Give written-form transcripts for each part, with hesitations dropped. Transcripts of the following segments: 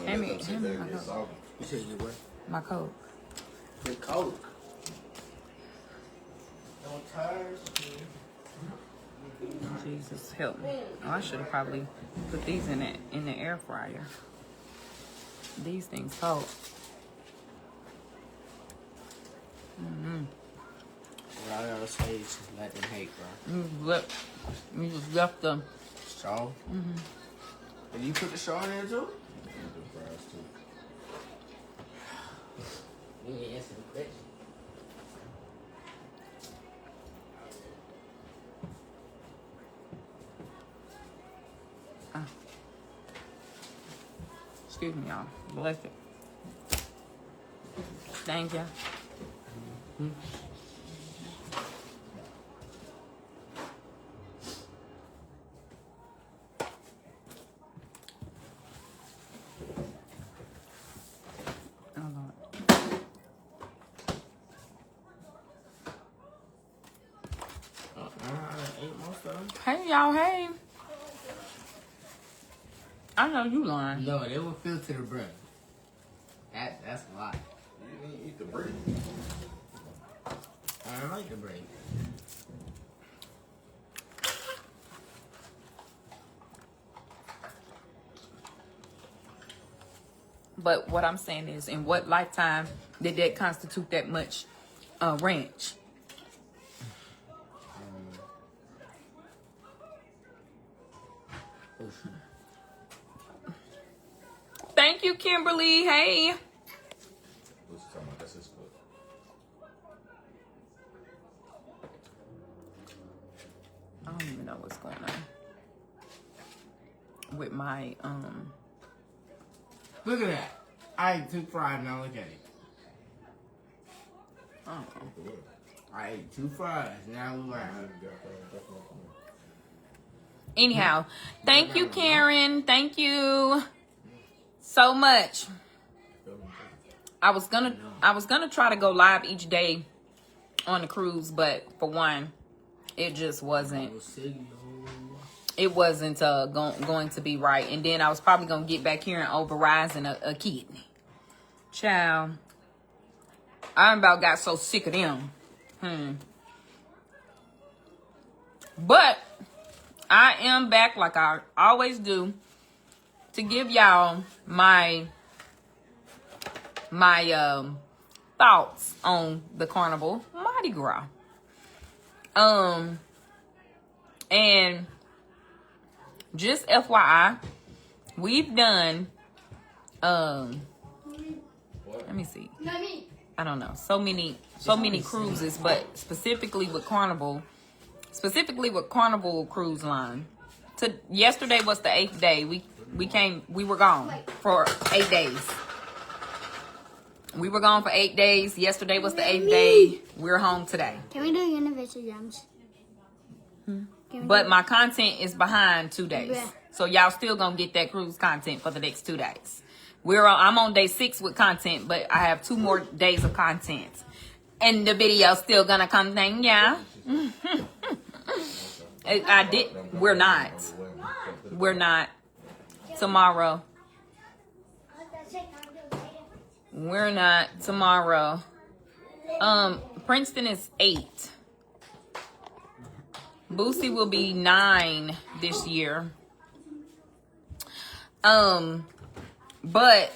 Hand me my Coke. You said you what? My Coke. The Coke. Don't tires. Jesus help me. Oh, I should have probably put these in the air fryer. These things cold. What I gotta say is let them hate, bro. You just left them. Straw? And you put the straw in there too? Yeah, answer the question. Excuse me, y'all. Bless it. Thank you. Oh, Lord. I ate most of them. Hey, y'all. Hey. I know you lying. No, they will filter the bread. That's a lot. You didn't eat the bread. I don't like the bread. But what I'm saying is, in what lifetime did that constitute that much ranch? Thank you, Kimberly. Hey. What's talking about? That's his foot. I don't even know what's going on with my Look at that. I ate 2 fries, now look at it. I ate 2 fries, now look at it. Anyhow, thank you, Karen. Thank you so much. I was gonna try to go live each day on the cruise, but for one, it just wasn't. It wasn't going to be right. And then I was probably going to get back here and over Rising a kidney. Child. I about got so sick of them. But I am back like I always do to give y'all my thoughts on the Carnival Mardi Gras. And just FYI, we've done, let me see. I don't know. So many cruises, but specifically with Carnival Cruise Line. Yesterday was the 8th day. We were gone for 8 days. We were gone for 8 days. Yesterday was the 8th day. We're home today. Can we do Universal Gems? But my content is behind 2 days. So y'all still gonna get that cruise content for the next 2 days. I'm on day 6 with content, but I have 2 more days of content. And the video's still gonna come down, yeah. We're not tomorrow. We're not tomorrow. Princeton is 8. Boosie will be 9 this year. But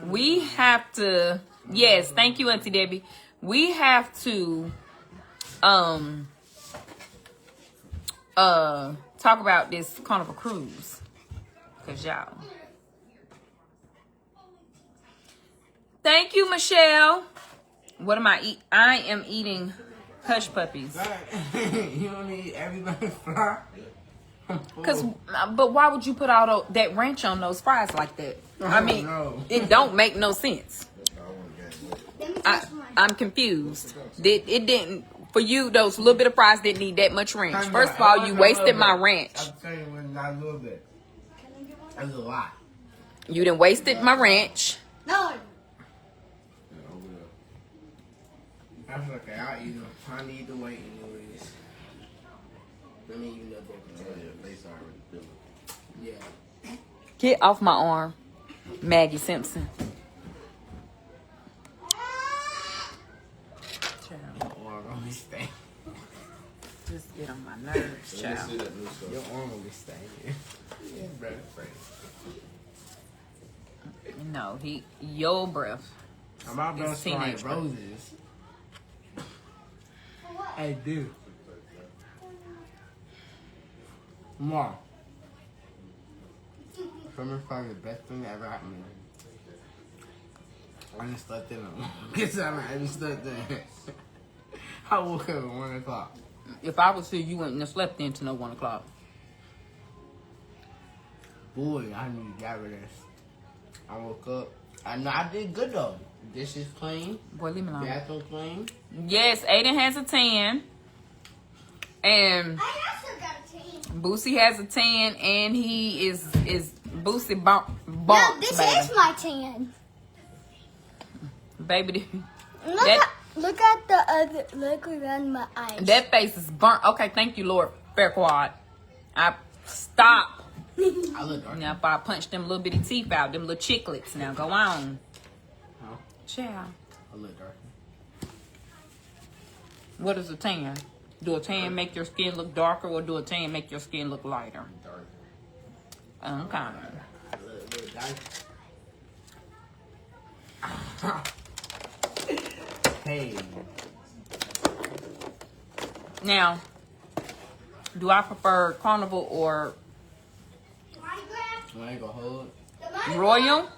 we have to, yes, thank you, Auntie Debbie. We have to talk about this Carnival Cruise. Cause y'all. Thank you, Michelle. What am I eating? I am eating hush puppies. You don't need everybody's fry. But why would you put all that ranch on those fries like that? I mean, it don't make no sense. I'm confused. It didn't, for you, those little bit of fries didn't need that much ranch. First of all, you wasted my ranch. I'm telling you, not a little bit. That's a lot. You done wasted my ranch. No. That's okay. I'll eat them. I need to wait anyways. Let me even know. Yeah. Get off my arm. Maggie Simpson. Or gonna stay. Just get on my nerves, Let me child. see that new stuff. Your arm will be staying. Yeah, bro. No, your breath. I'm about to It's smell like teenage breath. roses. Hey, dude. Mom. Summer's probably the best thing that ever happened to me. I just slept in them. Guess I just slept in. I woke up at 1 o'clock. If I was here, you wouldn't have slept in till no 1 o'clock. Boy, I need to get rid of this. I woke up. I know I did good though. Dishes clean. Boy, leave me alone. Bathroom clean. Yes, Aiden has a 10. And I also got a 10. Boosie has a 10. And he is Boosie No, bonks, this baby. is my 10. Baby, Look at the other. Look around my eyes. that face is burnt. Okay, thank you, Lord Fairquad. Stop. I look dark. Now, if I punch them little bitty teeth out, them little chiclets. Now, go on. Huh? Child. I look dark. What is a tan? Do a tan make your skin look darker, or do a tan make your skin look lighter? Dark. Okay. Look dark. Hey. Now, do I prefer Carnival or I ain't gonna hold. Royal?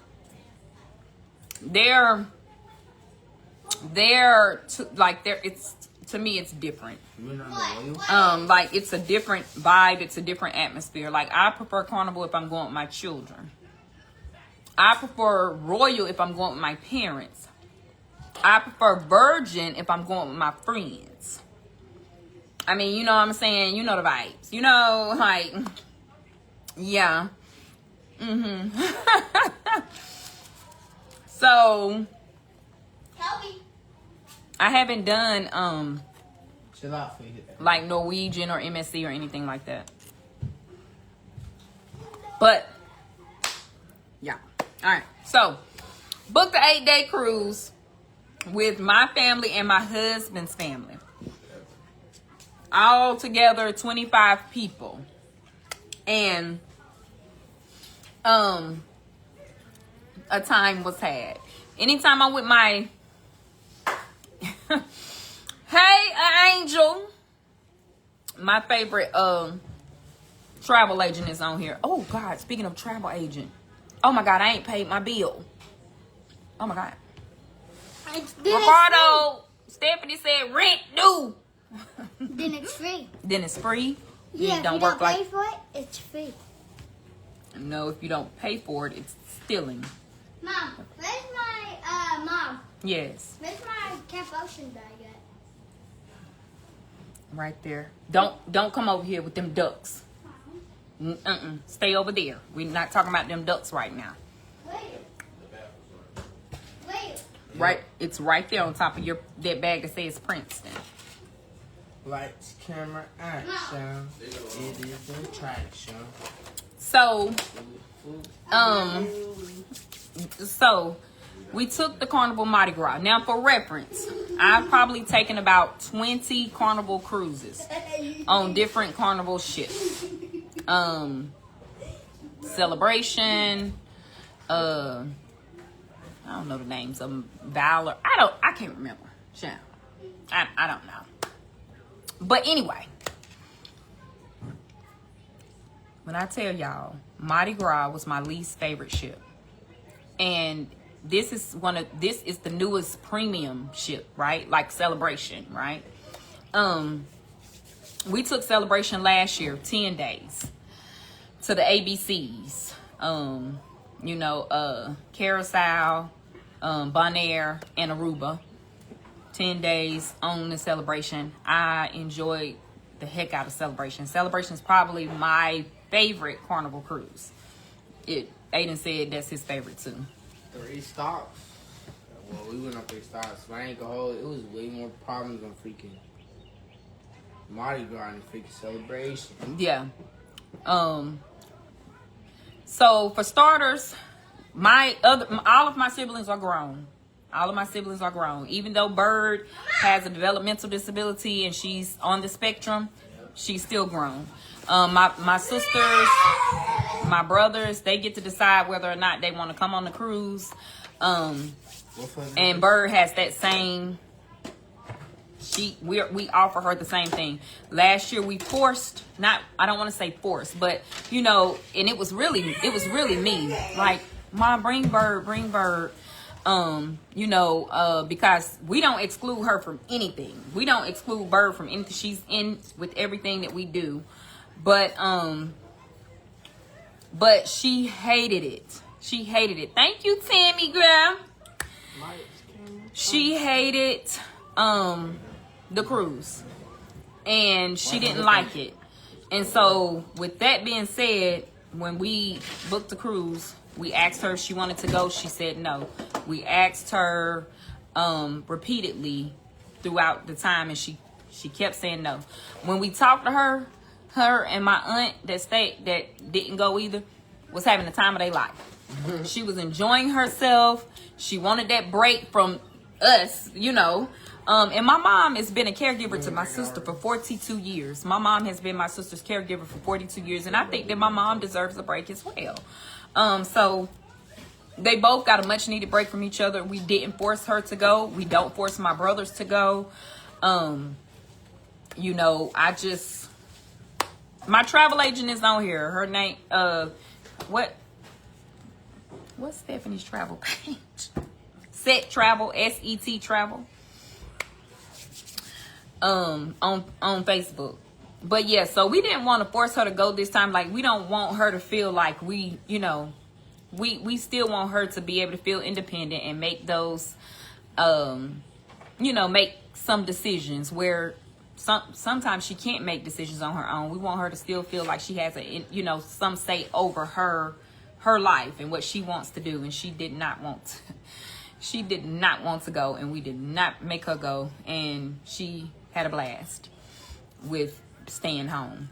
It's to me it's different. You're not loyal? Like it's a different vibe, it's a different atmosphere. Like I prefer Carnival if I'm going with my children. I prefer Royal if I'm going with my parents. I prefer Virgin if I'm going with my friends. I mean, you know what I'm saying? You know the vibes. You know, like, yeah. So, I haven't done, Chill out for you. like Norwegian or MSC or anything like that. But, yeah. All right. So, booked the 8-day cruise with my family and my husband's family. All together, 25 people. And, a time was had. Anytime I'm with my, hey, Angel, my favorite, travel agent is on here. Oh, God, speaking of travel agent. Oh, my God, I ain't paid my bill. Oh, my God. Ricardo, Stephanie said rent due. Then it's free. Then it's free. Yeah, It if don't you work don't pay like for it, it's free. no. If you don't pay for it, it's stealing. Mom, where's my mom? Yes, Where's my Camp Ocean bag at? right there. Don't come over here with them ducks. Stay over there. We're not talking about them ducks right now. Wait. Right, it's right there on top of that bag that says Princeton. Lights, camera, action. It is an attraction. So, so we took the Carnival Mardi Gras. Now, for reference, I've probably taken about 20 Carnival cruises on different Carnival ships. Celebration. I don't know the names of them. Valor. I can't remember. Shit. I don't know. But anyway, when I tell y'all, Mardi Gras was my least favorite ship. And this is the newest premium ship, right? Like Celebration, right? We took Celebration last year, 10 days, to the ABCs. Carousel, Bonaire, and Aruba. 10 days on the Celebration. I enjoyed the heck out of Celebration. Celebration is probably my favorite Carnival cruise. Aiden said that's his favorite too. 3 stops. Well, we went up 3 stops. But I ain't gonna hold it. It was way more problems on freaking Mardi Gras and freaking Celebration. Yeah. So for starters, all of my siblings are grown. All of my siblings are grown. Even though Bird has a developmental disability and she's on the spectrum, she's still grown. My sisters, my brothers, they get to decide whether or not they want to come on the cruise. And Bird has that same. We offer her the same thing. Last year we forced, I don't want to say forced, but you know, and it was really me. Like, Mom, bring Bird. You know, because we don't exclude her from anything. We don't exclude Bird from anything. She's in with everything that we do. But she hated it. She hated it. Thank you, Tammy, girl. She hated the cruise. And she didn't like it. And so, with that being said, when we booked the cruise, we asked her if she wanted to go. She said no. We asked her repeatedly throughout the time, and she kept saying no. When we talked to her and my aunt that didn't go either was having the time of their life. She was enjoying herself. She wanted that break from us, you know. And my mom has been a caregiver to my sister for 42 years. My mom has been my sister's caregiver for 42 years, and I think that my mom deserves a break as well. So they both got a much needed break from each other. We didn't force her to go. We don't force my brothers to go. You know, my travel agent is on here. Her name, what's Stephanie's travel page? Set Travel, SET Travel. On Facebook. But yeah, so we didn't want to force her to go this time. Like, we don't want her to feel like we still want her to be able to feel independent and make those, make some decisions where sometimes she can't make decisions on her own. We want her to still feel like she has some say over her life and what she wants to do. And she did not want to. She did not want to go, and we did not make her go. And she had a blast with staying home.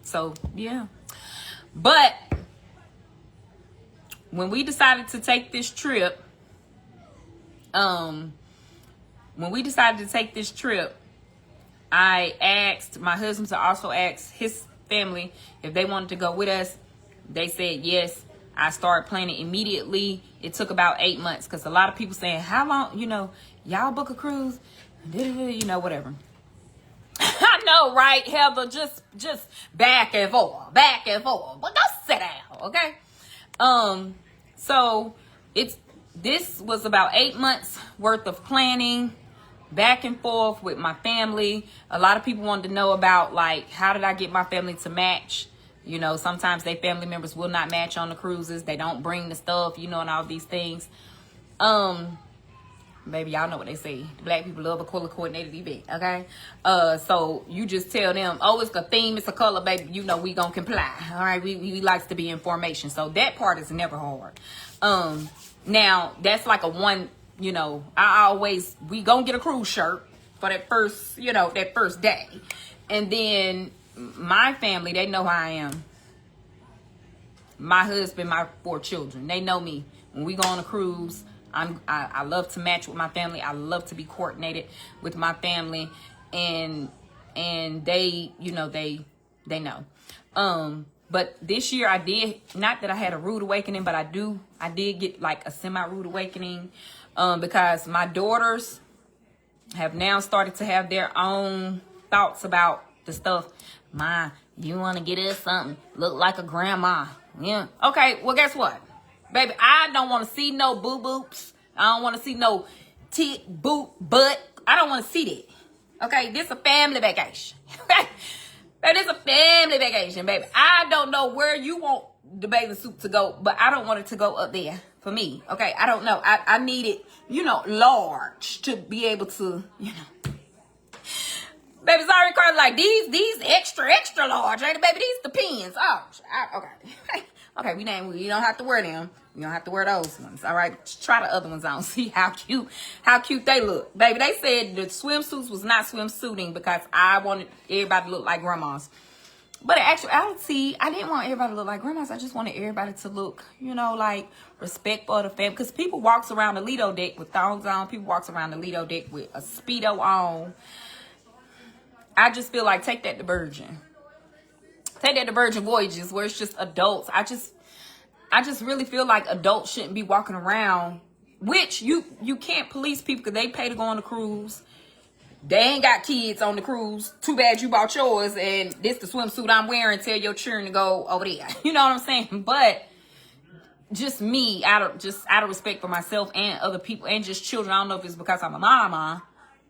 So yeah. But when we decided to take this trip, I asked my husband to also ask his family if they wanted to go with us. They said yes. I started planning immediately. It took about 8 months because a lot of people saying, how long, y'all book a cruise, whatever. I know, right, Heather? Just back and forth. But go sit down, okay? So this was about 8 months worth of planning, back and forth with my family. A lot of people wanted to know about, like, how did I get my family to match? Sometimes their family members will not match on the cruises. They don't bring the stuff, and all these things. Baby, y'all know what they say. Black people love a color coordinated event, okay? So you just tell them, oh, it's a theme, it's a color, baby. We gonna comply, all right? We likes to be in formation. So that part is never hard. Now, that's like a one, we gonna get a cruise shirt for that first, that first day. And then my family, they know how I am. My husband, my 4 children, they know me. When we go on a cruise, I love to match with my family. I love to be coordinated with my family, and they, they know. But this year I did, not that I had a rude awakening, but I did get like a semi-rude awakening, because my daughters have now started to have their own thoughts about the stuff. Ma, you want to get us something? Look like a grandma. Yeah. Okay, well, guess what? Baby, I don't want to see no boo-boops. I don't want to see no tit, boot, butt. I don't want to see that. Okay, this a family vacation. Baby, this a family vacation, baby. I don't know where you want the bathing suit to go, but I don't want it to go up there for me. Okay, I don't know. I need it, large to be able to, Baby, sorry, Carla, like these extra large, ain't it, baby? These the pins. Oh, okay. Okay, we don't have to wear them. We don't have to wear those ones. All right, try the other ones on. See how cute they look, baby. They said the swimsuits was not swimsuiting because I wanted everybody to look like grandmas. But in actuality, I didn't want everybody to look like grandmas. I just wanted everybody to look, you know, like respectful of the family. Because people walks around the Lido deck with thongs on. People walks around the Lido deck with a Speedo on. I just feel like take that to Virgin. Take that to Virgin Voyages where it's just adults. I just really feel like adults shouldn't be walking around. Which you can't police people because they pay to go on the cruise. They ain't got kids on the cruise. Too bad you bought yours and this the swimsuit I'm wearing. Tell your children to go over there. You know what I'm saying? But just me, out of respect for myself and other people and just children. I don't know if it's because I'm a mama,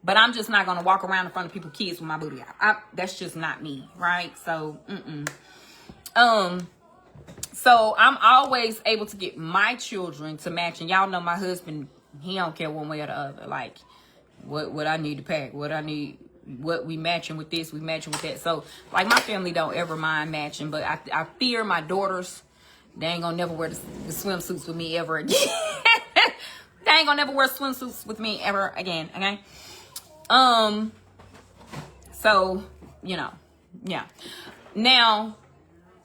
but I'm just not gonna walk around in front of people's kids with my booty out. That's just not me, right? So, so I'm always able to get my children to match, and y'all know my husband. He don't care one way or the other. Like. What I need to pack, what we matching with this, we matching with that. So like my family don't ever mind matching, but I fear my daughters, they ain't gonna never wear the swimsuits with me ever again. They ain't gonna never wear swimsuits with me ever again. Okay. So, you know, yeah. Now,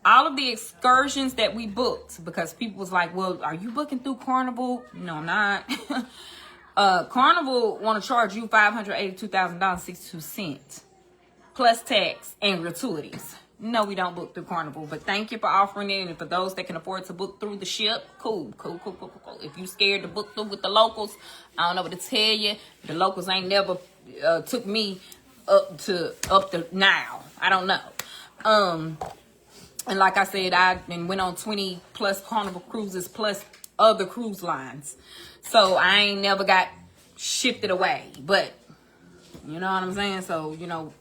all of the excursions that we booked, because people was like, well, are you booking through Carnival? No, I'm not. Carnival want to charge you $582,000.62 plus tax and gratuities. No, we don't book through Carnival, but thank you for offering it. And for those that can afford to book through the ship, cool. If you scared to book through with the locals, I don't know what to tell you. The locals ain't never took me up to now. I don't know. And like I said, I went on 20 plus Carnival cruises plus other cruise lines. So I ain't never got shifted away, but you know what I'm saying? So, you know,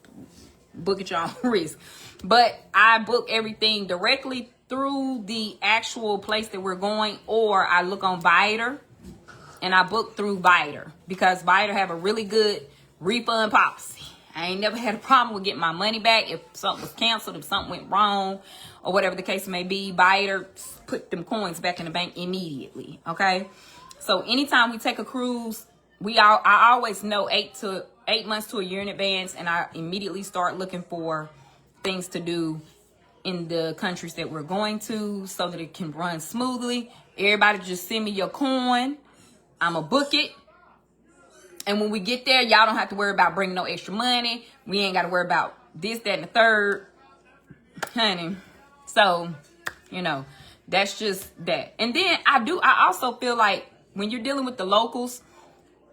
book at your own risk. But I book everything directly through the actual place that we're going, or I look on Viator and I book through Viator because Viator have a really good refund policy. I ain't never had a problem with getting my money back if something was canceled, if something went wrong, or whatever the case may be. Viator put them coins back in the bank immediately, okay? So anytime we take a cruise, I always know 8 months to a year in advance, and I immediately start looking for things to do in the countries that we're going to so that it can run smoothly. Everybody just send me your coin. I'ma book it. And when we get there, y'all don't have to worry about bringing no extra money. We ain't got to worry about this, that, and the third. Honey. So, you know, that's just that. And then I also feel like when you're dealing with the locals,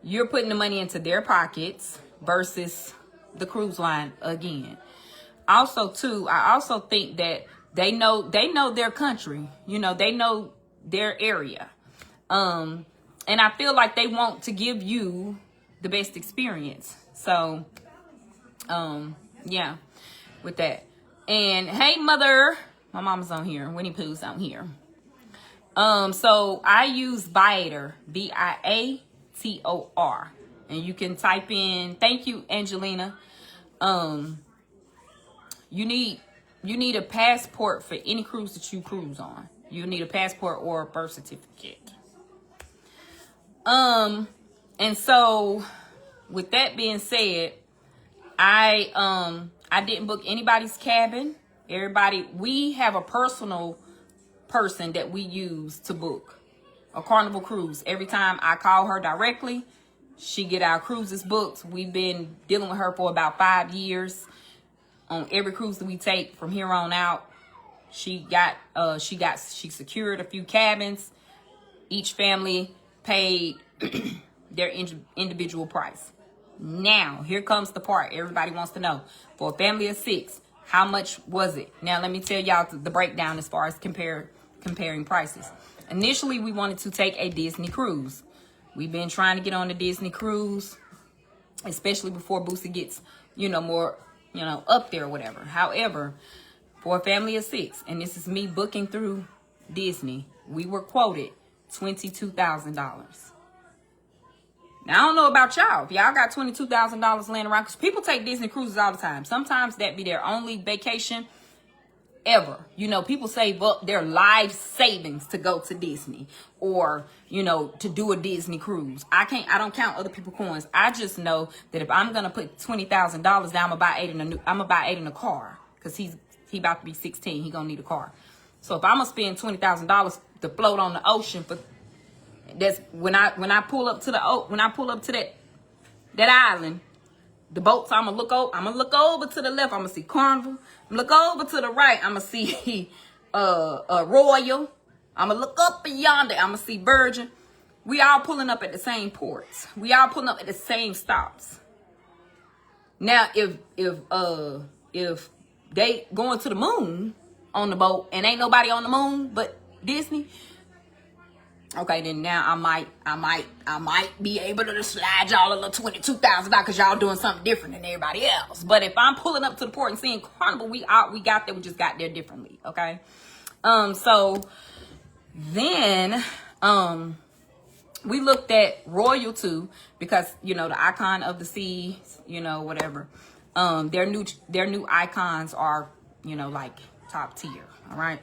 you're putting the money into their pockets versus the cruise line again. Also, too, I also think that they know their country. You know, they know their area. And I feel like they want to give you the best experience. So, yeah, with that. And hey, mother, my mama's on here. Winnie Pooh's on here. So I use Viator, Viator, and you can type in. Thank you, Angelina. You need a passport for any cruise that you cruise on. You need a passport or a birth certificate. And so with that being said, I didn't book anybody's cabin. We have a personal person that we use to book a Carnival cruise. Every time I call her directly, she get our cruises booked. We've been dealing with her for about 5 years. On every cruise that we take from here on out, she secured a few cabins. Each family paid their individual price. Now, here comes the part everybody wants to know. For a family of 6, how much was it? Now, let me tell y'all the breakdown as far as comparing prices. Initially, we wanted to take a Disney cruise. We've been trying to get on the Disney cruise, especially before Boosie gets, more, up there or whatever. However, for a family of 6, and this is me booking through Disney, we were quoted $22,000. Now, I don't know about y'all. If y'all got $22,000 laying around, because people take Disney cruises all the time. Sometimes that be their only vacation ever. People save up their life savings to go to Disney or, to do a Disney cruise. I don't count other people's coins. I just know that if I'm going to put $20,000 down, I'm going to buy 8 in a car because he's He about to be 16. He gonna need a car. So if I'm gonna spend $20,000 to float on the ocean for that's when I pull up to that island, the boats I'm gonna look over to the left. I'm gonna see Carnival. I'm gonna look over to the right. I'm gonna see Royal. I'm gonna look up yonder. I'm gonna see Virgin. We all pulling up at the same ports. We all pulling up at the same stops. Now, if they going to the moon on the boat and ain't nobody on the moon but Disney, okay, then now I might be able to slide y'all a little $22,000 because y'all doing something different than everybody else. But if I'm pulling up to the port and seeing Carnival, we got there. We just got there differently. Okay, so then we looked at Royal too because the icon of the sea, whatever. Their new icons are like top tier. All right.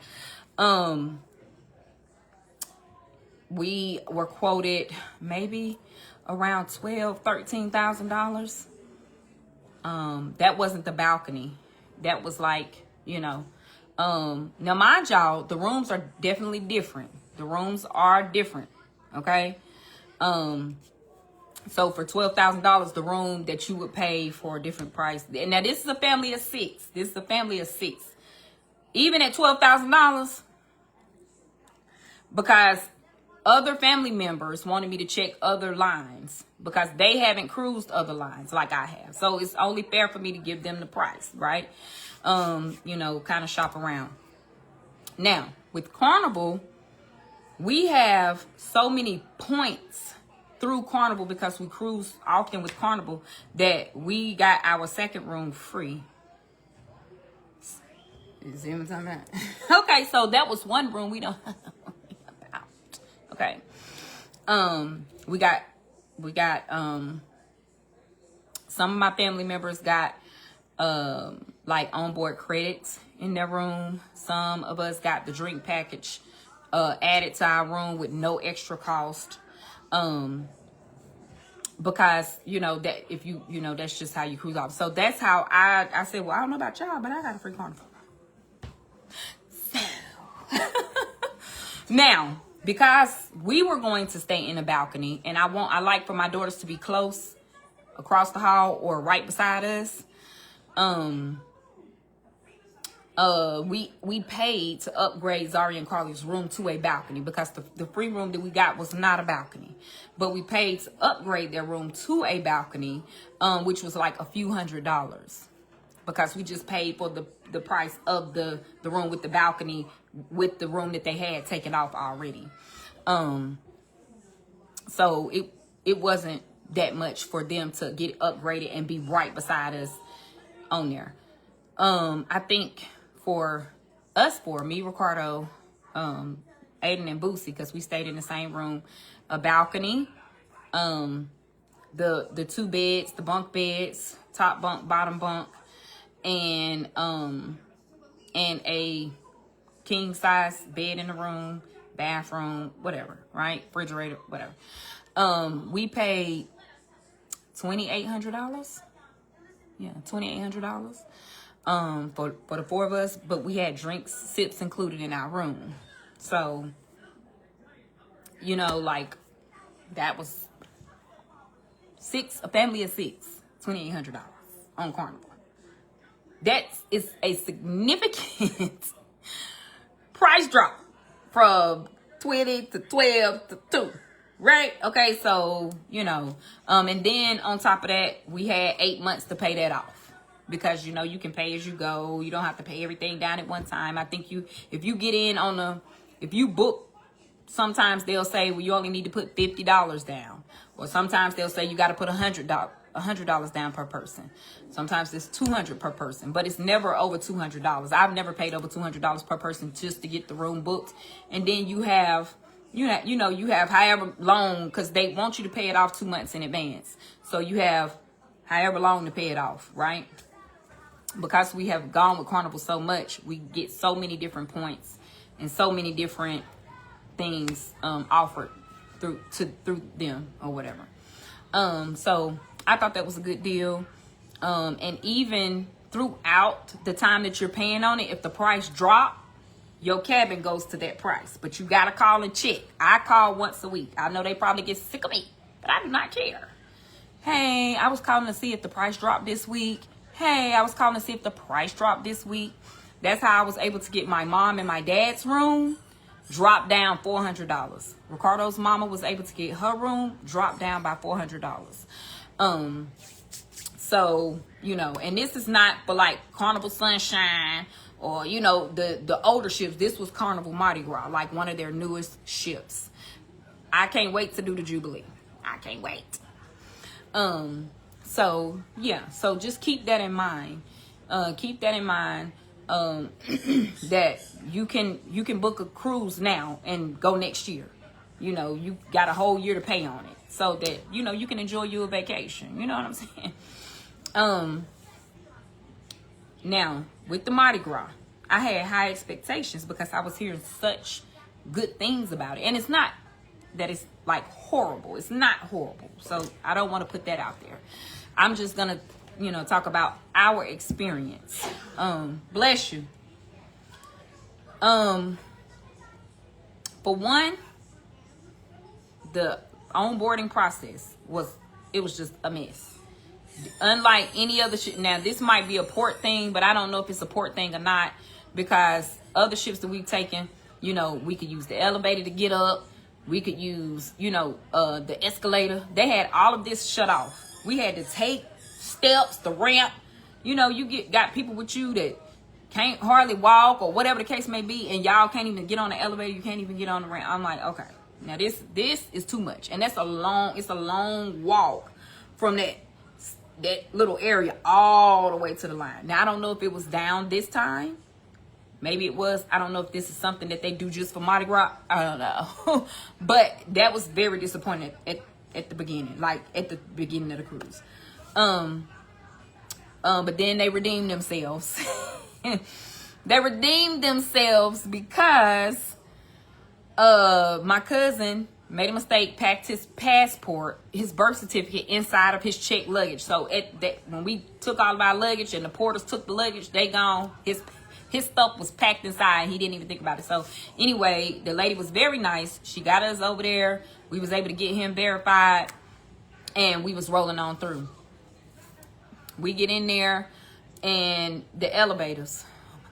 We were quoted maybe around $12,000-$13,000. That wasn't the balcony. That was like now mind y'all, the rooms are definitely different. The rooms are different. Okay. So for $12,000, the room that you would pay for a different price. And now this is a family of 6. Even at $12,000, because other family members wanted me to check other lines because they haven't cruised other lines like I have. So it's only fair for me to give them the price, right? Kind of shop around. Now, with Carnival, we have so many points through Carnival because we cruise often with Carnival that we got our second room free. You see what I'm talking about? Okay, so that was one room we don't worry about. Okay. We got some of my family members got like onboard credits in their room. Some of us got the drink package added to our room with no extra cost. Because that if that's just how you cruise off. So that's how I said, well, I don't know about y'all, but I got a free Carnival. So now, because we were going to stay in a balcony, and I like for my daughters to be close across the hall or right beside us. We paid to upgrade Zari and Carly's room to a balcony because the free room that we got was not a balcony, but we paid to upgrade their room to a balcony, which was like a few $100s because we just paid for the price of the room with the balcony with the room that they had taken off already. So it wasn't that much for them to get upgraded and be right beside us on there. I think for me, Ricardo, Aiden and Boosie, because we stayed in the same room, a balcony, the 2 beds, the bunk beds, top bunk, bottom bunk, and a king size bed in the room, bathroom, whatever, right? Refrigerator, whatever. We paid $2,800. Yeah, $2,800. For the 4 of us, but we had drinks, sips included in our room. So, like that was a family of 6, $2,800 on Carnival. That is a significant price drop from 20 to 12 to 2. Right? Okay, so, and then on top of that, we had 8 months to pay that off. Because, you can pay as you go. You don't have to pay everything down at one time. I think if you get in if you book, sometimes they'll say, well, you only need to put $50 down. Or sometimes they'll say you got to put $100 down per person. Sometimes it's $200 per person, but it's never over $200. I've never paid over $200 per person just to get the room booked. And then you have however long, because they want you to pay it off 2 months in advance. So you have however long to pay it off, right? Because we have gone with Carnival so much, we get so many different points and so many different things offered through them or whatever. So I thought that was a good deal. And even throughout the time that you're paying on it, if the price drop, your cabin goes to that price. But you got to call and check. I call once a week. I know they probably get sick of me, but I do not care. Hey, I was calling to see if the price dropped this week. Hey, I was calling to see if the price dropped this week. That's how I was able to get my mom and my dad's room dropped down $400. Ricardo's mama was able to get her room dropped down by $400. So, you know, and this is not for like Carnival Sunshine or, you know, the older ships. This was Carnival Mardi Gras, like one of their newest ships. I can't wait to do the Jubilee. I can't wait. So yeah, so just keep that in mind. Keep that in mind. That you can book a cruise now and go next year. You know, you got a whole year to pay on it, so that, you know, you can enjoy your vacation. You know what I'm saying? Now with the Mardi Gras, I had high expectations because I was hearing such good things about it, and it's not that it's like horrible. It's not horrible. So I don't want to put that out there. I'm just gonna, you know, talk about our experience. Bless you. For one, the onboarding process was just a mess. Unlike any other ship. Now this might be a port thing, but I don't know if it's a port thing or not, because other ships that we've taken, you know, we could use the elevator to get up. We could use, you know, the escalator. They had all of this shut off. We had to take steps, the ramp. You know, you got people with you that can't hardly walk or whatever the case may be, and y'all can't even get on the elevator. You can't even get on the ramp. I'm like, okay, now this is too much, and it's a long walk from that little area all the way to the line. Now I don't know if it was down this time. Maybe it was. I don't know if this is something that they do just for Mardi Gras. I don't know. But that was very disappointing at the beginning. Like at the beginning of the cruise. But then they redeemed themselves. They redeemed themselves because my cousin made a mistake, packed his passport, his birth certificate inside of his checked luggage. So when we took all of our luggage and the porters took the luggage, they gone. His stuff was packed inside. He didn't even think about it. So anyway, the lady was very nice. She got us over there. We was able to get him verified, and we was rolling on through. We get in there, and the elevators, oh my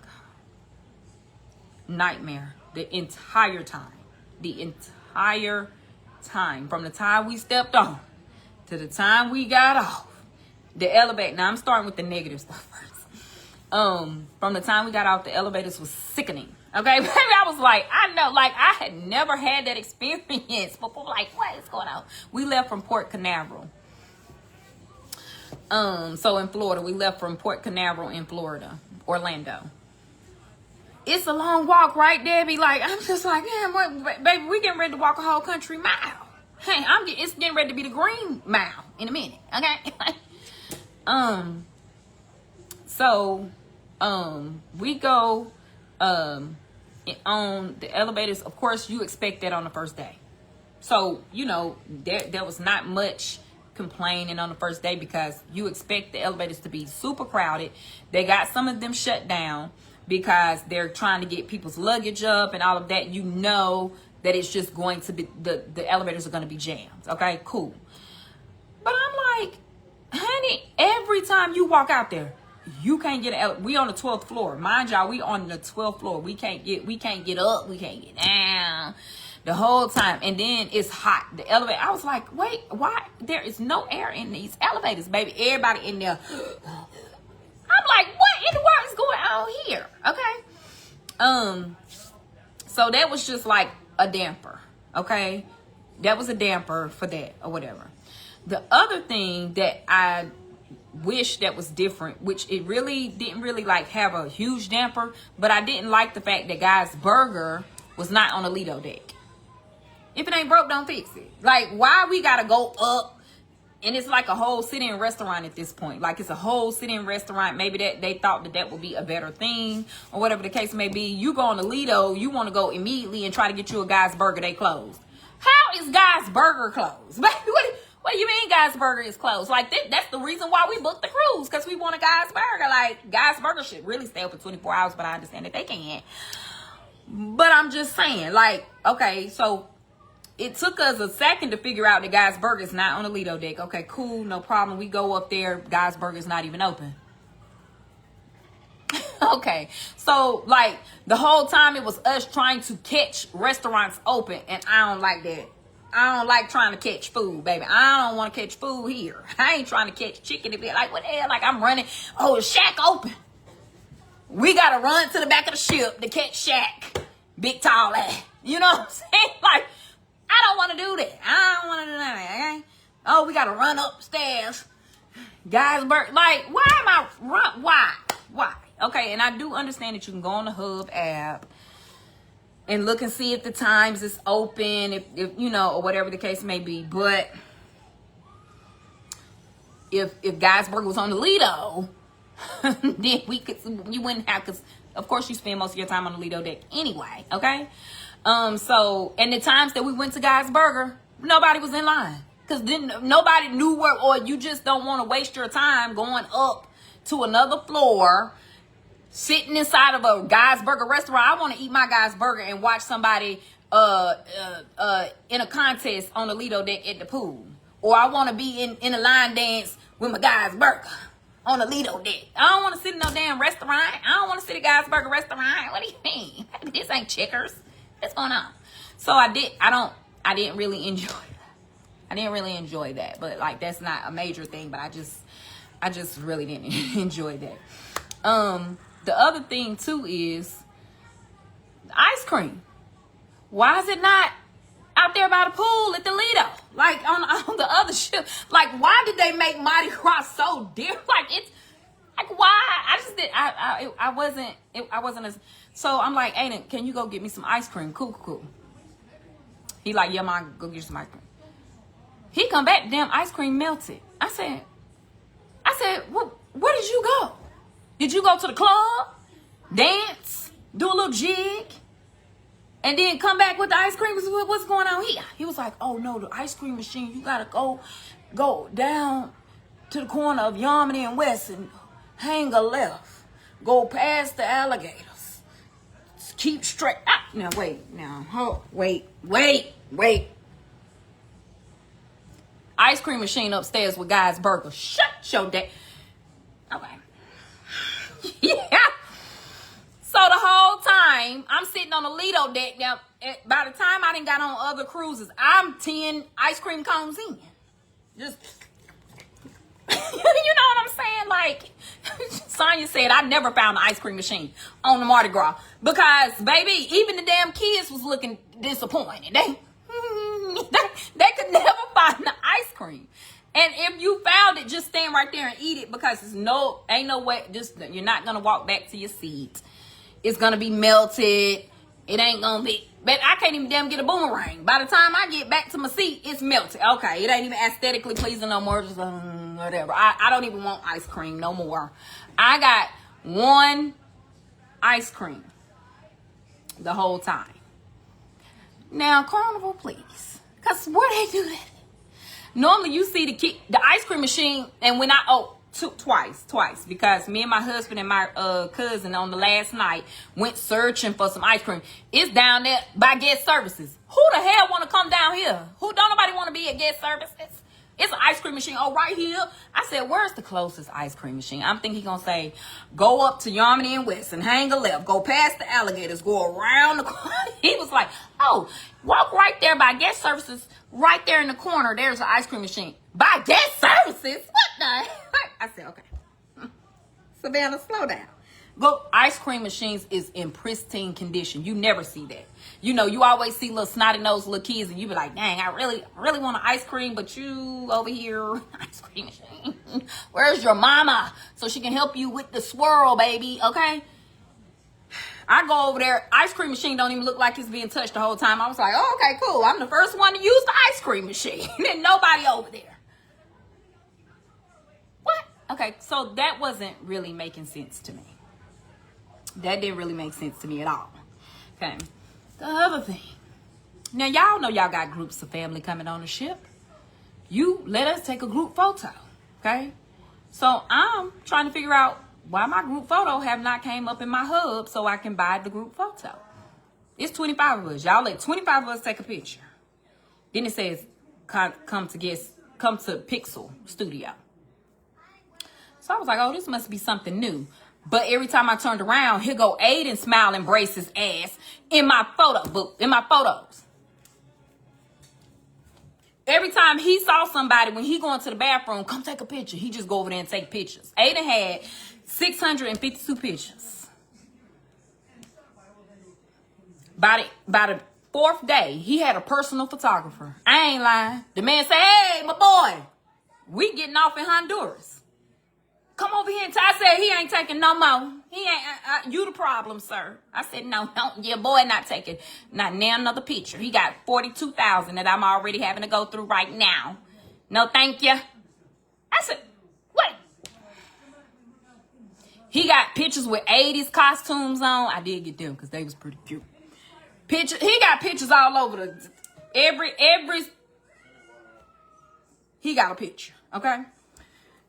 God, nightmare. The entire time. From the time we stepped on to the time we got off, the elevator. Now I'm starting with the negative stuff first. From the time we got off, the elevators was sickening. Okay, maybe I was like, I know, like I had never had that experience before. Like, what is going on? We left from Port Canaveral. So in Florida, we left from Port Canaveral in Florida, Orlando. It's a long walk, right, Debbie? Like, I'm just like, man, what, baby, we getting ready to walk a whole country mile. Hey, it's getting ready to be the Green Mile in a minute, okay? So, we go, on the elevators. Of course, you expect that on the first day. So, you know, there was not much complaining on the first day because you expect the elevators to be super crowded. They got some of them shut down because they're trying to get people's luggage up and all of that. You know that it's just going to be, the elevators are going to be jammed. Okay, cool. But I'm like, honey, every time you walk out there, you can't get we on the 12th floor. Mind y'all, we on the 12th floor. We can't get up, we can't get down the whole time. And then it's hot. The elevator, I was like, wait, why? There is no air in these elevators, baby. Everybody in there. I'm like, what in the world is going on here? Okay. So that was just like a damper. Okay. That was a damper for that or whatever. The other thing that I wish that was different, which it really didn't really like have a huge damper, but I didn't like the fact that Guy's Burger was not on the Lido deck. If it ain't broke, don't fix it. Like, why we gotta go up? And it's like a whole sit-in restaurant at this point. Like, it's a whole sit-in restaurant. Maybe that they thought that would be a better thing or whatever the case may be. You go on the Lido, you want to go immediately and try to get you a Guy's Burger. They closed. How is Guy's Burger closed? What What do you mean Guy's Burger is closed? Like, that's the reason why we booked the cruise, because we want a Guy's Burger. Like, Guy's Burger should really stay open 24 hours, but I understand that they can't. But I'm just saying, like, okay, so it took us a second to figure out that Guy's Burger is not on the Lido deck. Okay, cool, no problem. We go up there, Guy's Burger is not even open. Okay, so like the whole time it was us trying to catch restaurants open, and I don't like that. I don't like trying to catch food, baby. I don't want to catch food here. I ain't trying to catch chicken and be like, what the hell? Like, I'm running. Oh, is Shack open? We got to run to the back of the ship to catch Shack. Big tall ass. You know what I'm saying? Like, I don't want to do that. I don't want to do that, okay? Oh, we got to run upstairs. Guys, like, why am I run? Why? Okay, and I do understand that you can go on the Hub app and look and see if the times is open, if you know, or whatever the case may be. But if Guy's Burger was on the Lido, then you wouldn't have, because of course you spend most of your time on the Lido deck anyway. Okay, so and the times that we went to Guy's Burger, nobody was in line, because then nobody knew where, or you just don't want to waste your time going up to another floor, sitting inside of a Guy's Burger restaurant. I want to eat my Guy's Burger and watch somebody in a contest on the Lido deck at the pool. Or I want to be in a line dance with my Guy's Burger on the Lido deck. I don't want to sit in no damn restaurant. I don't want to sit at Guy's Burger restaurant. What do you mean? This ain't Checkers. What's going on? So I didn't really enjoy that. I didn't really enjoy that. But like, that's not a major thing, but I just really didn't enjoy that. The other thing too is ice cream. Why is it not out there by the pool at the Lido? Like on the other ship. Like, why did they make Mardi Gras so dear? Like, it's like, why? I wasn't as, so I'm like, Aiden, can you go get me some ice cream? Cool. He like, yeah, Mom, go get you some ice cream. He come back, damn ice cream melted. I said, well, where did you go? Did you go to the club, dance, do a little jig, and then come back with the ice cream? What's going on here? He was like, oh no, the ice cream machine, you gotta go down to the corner of Yarmany and West and hang a left. Go past the alligators. Keep straight. Now wait. Ice cream machine upstairs with Guy's Burger. Shut your day. Okay. Yeah. So the whole time I'm sitting on the Lido deck. Now, by the time I done got on other cruises, I'm 10 ice cream cones in. Just, you know what I'm saying? Like, Sonya said, I never found the ice cream machine on the Mardi Gras because, baby, even the damn kids was looking disappointed. They could never find the ice cream. And if you found it, just stand right there and eat it, because ain't no way, just, you're not going to walk back to your seat. It's going to be melted. It ain't going to be, but I can't even damn get a boomerang. By the time I get back to my seat, it's melted. Okay, it ain't even aesthetically pleasing no more. Just whatever. I don't even want ice cream no more. I got one ice cream the whole time. Now, Carnival, please. Because where they do that? Normally, you see the ice cream machine, and when twice, because me and my husband and my cousin on the last night went searching for some ice cream. It's down there by guest services. Who the hell want to come down here? Don't nobody want to be at guest services? It's an ice cream machine. Oh, right here. I said, where's the closest ice cream machine? I'm thinking he's going to say, go up to Yarmany and West and hang a left. Go past the alligators. Go around the corner. He was like, oh, walk right there by guest services. Right there in the corner, there's an ice cream machine. By guest services? What the heck? I said, okay. Savannah, slow down. Go. Ice cream machines is in pristine condition. You never see that. You know, you always see little snotty nosed little kids, and you be like, dang, I really want an ice cream, but you over here, ice cream machine. Where's your mama? So she can help you with the swirl, baby, okay? I go over there, ice cream machine don't even look like it's being touched the whole time. I was like, oh, okay, cool. I'm the first one to use the ice cream machine. And nobody over there. What? Okay, so that wasn't really making sense to me. That didn't really make sense to me at all. Okay. The other thing. Now, y'all know y'all got groups of family coming on the ship. you let us take a group photo, okay? So I'm trying to figure out why my group photo have not came up in my hub so I can buy the group photo. It's 25 of us. Y'all let 25 of us take a picture. Then it says, come to Pixel Studio. So I was like, oh, this must be something new. But every time I turned around, here go Aiden smile and brace his ass in my photo book, in my photos. Every time he saw somebody, when he going to the bathroom, come take a picture. He just go over there and take pictures. Aiden had 652 pictures. By the fourth day, he had a personal photographer. I ain't lying. The man said, hey, my boy, we getting off in Honduras. Come over here. And I said, he ain't taking no more. He ain't, you the problem, sir. I said, no, your boy not taking not now another picture. He got 42,000 that I'm already having to go through right now. No, thank you. I said, what? He got pictures with 80s costumes on. I did get them because they was pretty cute. He got pictures all over the, he got a picture, okay?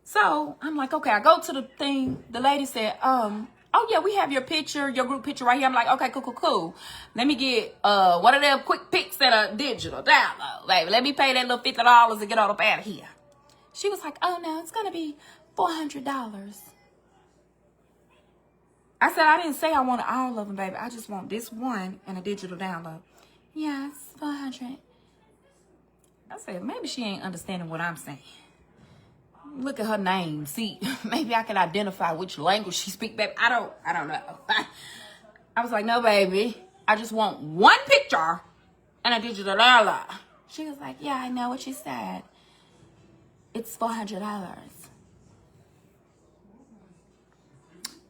So I'm like, okay, I go to the thing. The lady said, oh yeah, we have your picture, your group picture right here. I'm like, okay, cool. Let me get one of them quick pics that are digital download. Baby, let me pay that little $50 and get all up out of here. She was like, oh no, it's gonna be $400. I said, I didn't say I wanted all of them, baby. I just want this one and a digital download. Yeah, it's $400. I said, maybe she ain't understanding what I'm saying. Look at her name. See, maybe I can identify which language she speaks, baby. I don't know. I was like, no, baby. I just want one picture and a digital download. She was like, yeah, I know what you said. It's $400.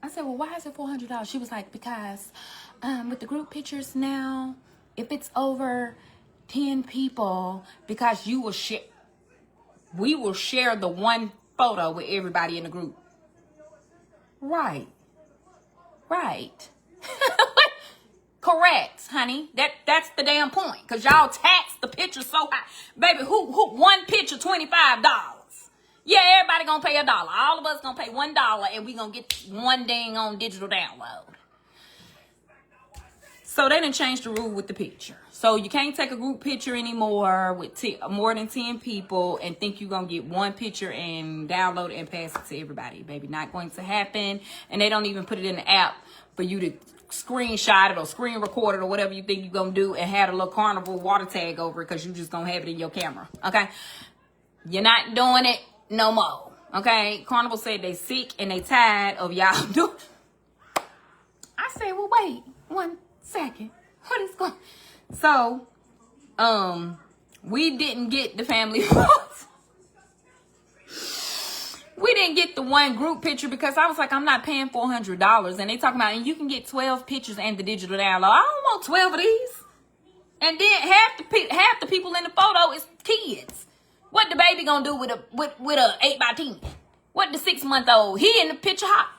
I said, well, why is it $400? She was like, because with the group pictures now, if it's over 10 people, because we will share the one photo with everybody in the group. Right. Correct, honey. That's the damn point. Because y'all tax the picture so high. Baby, who one picture $25? Yeah, everybody gonna pay $1. All of us gonna pay $1 and we gonna get one dang on digital download. So they didn't change the rule with the picture. So you can't take a group picture anymore with more than 10 people and think you're going to get one picture and download it and pass it to everybody. Baby, not going to happen. And they don't even put it in the app for you to screenshot it or screen record it or whatever you think you're going to do and have a little carnival water tag over it because you just going to have it in your camera. Okay? You're not doing it no more. Okay? Carnival said they sick and they tired of y'all doing. I said, well, wait 1 second. What is going on? So, we didn't get the family photos. We didn't get the one group picture because I was like, I'm not paying $400. And they talking about, and you can get 12 pictures and the digital download. I don't want 12 of these. And then half the people in the photo is kids. What the baby gonna do with a 8x10? What the 6-month-old? He in the picture hot.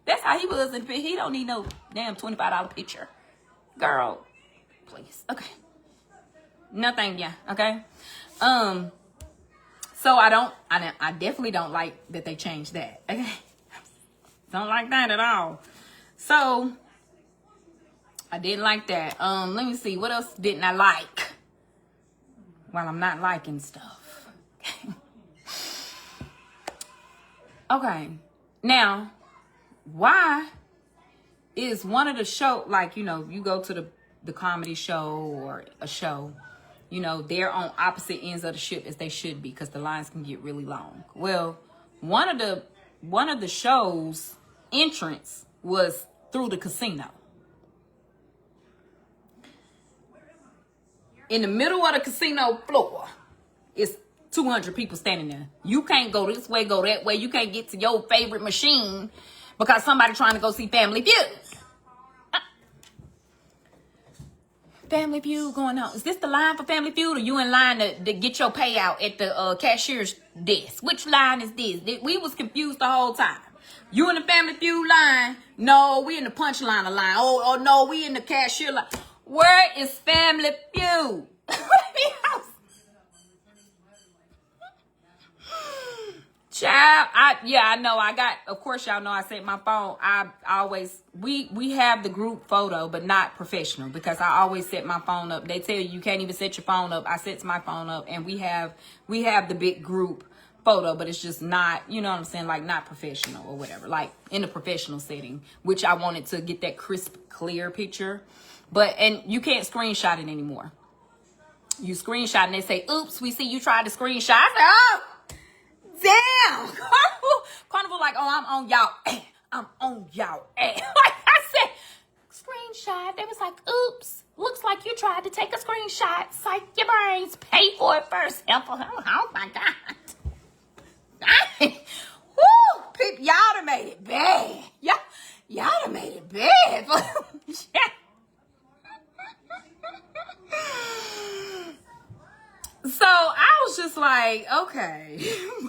That's how he was in the picture. He don't need no damn $25 picture. Girl. Please. Okay. No, thank you. Okay. So I definitely don't like that they changed that. Okay. Don't like that at all. So I didn't like that. Let me see. What else didn't I like? Well, I'm not liking stuff. Okay. Now, why is one of the show, like, you know, you go to the comedy show or a show, you know, they're on opposite ends of the ship as they should be because the lines can get really long. Well, one of the show's entrance was through the casino. In the middle of the casino floor, it's 200 people standing there. You can't go this way, go that way. You can't get to your favorite machine because somebody trying to go see Family Feud. Family Feud going on. Is this the line for Family Feud or you in line to get your payout at the cashier's desk? Which line is this? We was confused the whole time. You in the Family Feud line? No, we in the punchline line. Oh no, we in the cashier line. Where is Family Feud? Child, I know. I got, of course, y'all know I set my phone. I always, we have the group photo, but not professional, because I always set my phone up. They tell you can't even set your phone up. I set my phone up, and we have the big group photo, but it's just not, you know what I'm saying, like not professional or whatever, like in a professional setting, which I wanted to get that crisp, clear picture. But, and you can't screenshot it anymore. You screenshot and they say, oops, we see you tried to screenshot. I said, oh, damn. Carnival like, oh, I'm on y'all. I'm on y'all. Like I said, screenshot. They was like, oops, looks like you tried to take a screenshot. Psych your brains. Pay for it first. Oh my God. Woo, peep, y'all done made it bad. Y'all done made it bad. So I was just like, okay.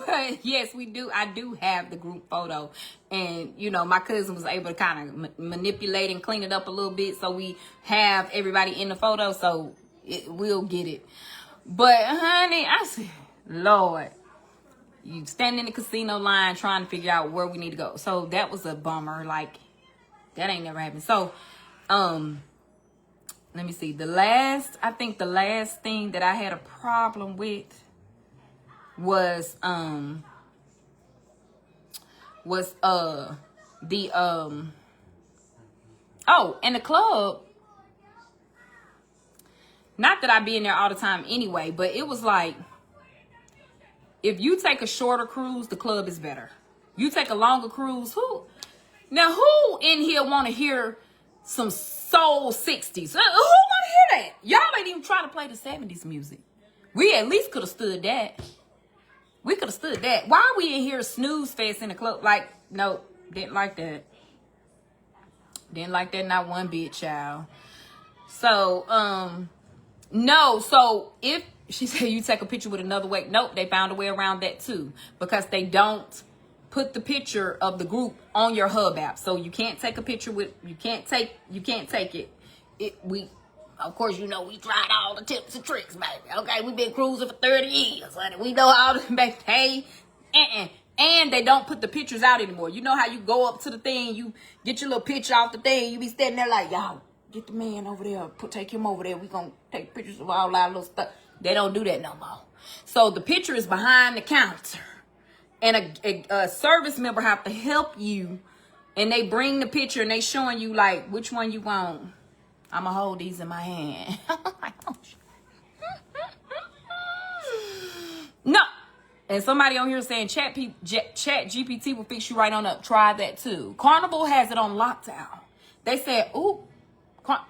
But yes, I do have the group photo. And, you know, my cousin was able to kind of manipulate and clean it up a little bit. So we have everybody in the photo. So we'll get it. But, honey, I said, Lord, you stand in the casino line trying to figure out where we need to go. So that was a bummer. Like, that ain't never happened. So, let me see. The last thing that I had a problem with was in the club. Not that I be in there all the time anyway, but it was like, if you take a shorter cruise, the club is better. You take a longer cruise, who in here want to hear some soul 60s? Who want to hear that? Y'all ain't even trying to play the 70s music. We at least could have stood that. We could have stood that. Why are we in here snooze fest in the club? Like, no, didn't like that. Didn't like that, not one bit, child. So, no, so if she said you take a picture with another way, nope, they found a way around that too, because they don't put the picture of the group on your Hub app. So you can't take a picture with, you can't take it. Of course, you know, we tried all the tips and tricks, baby. Okay, we've been cruising for 30 years, honey. We know all the, baby, hey, and they don't put the pictures out anymore. You know how you go up to the thing, you get your little picture off the thing, you be standing there like, y'all, get the man over there, take him over there. We gonna take pictures of all our little stuff. They don't do that no more. So the picture is behind the counter. And a service member have to help you. And they bring the picture and they showing you like which one you want. I'ma hold these in my hand. No. And somebody on here saying Chat GPT will fix you right on up. Try that too. Carnival has it on lockdown. They said, ooh,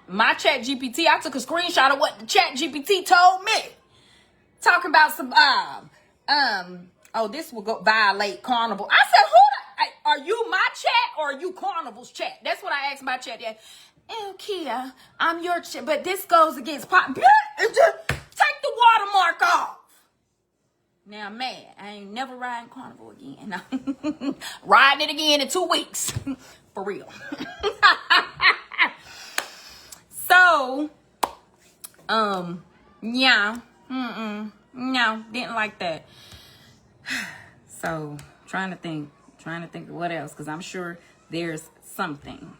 my Chat GPT, I took a screenshot of what the Chat GPT told me. Talking about some, oh, this will go violate Carnival. I said, are you my chat or are you Carnival's chat? That's what I asked my chat. Yeah. Kia, I'm your chat, but this goes against pop. Take the watermark off. Now, man, I ain't never riding Carnival again. Riding it again in 2 weeks. For real. So, yeah. No, didn't like that. So, trying to think of what else, because I'm sure there's something.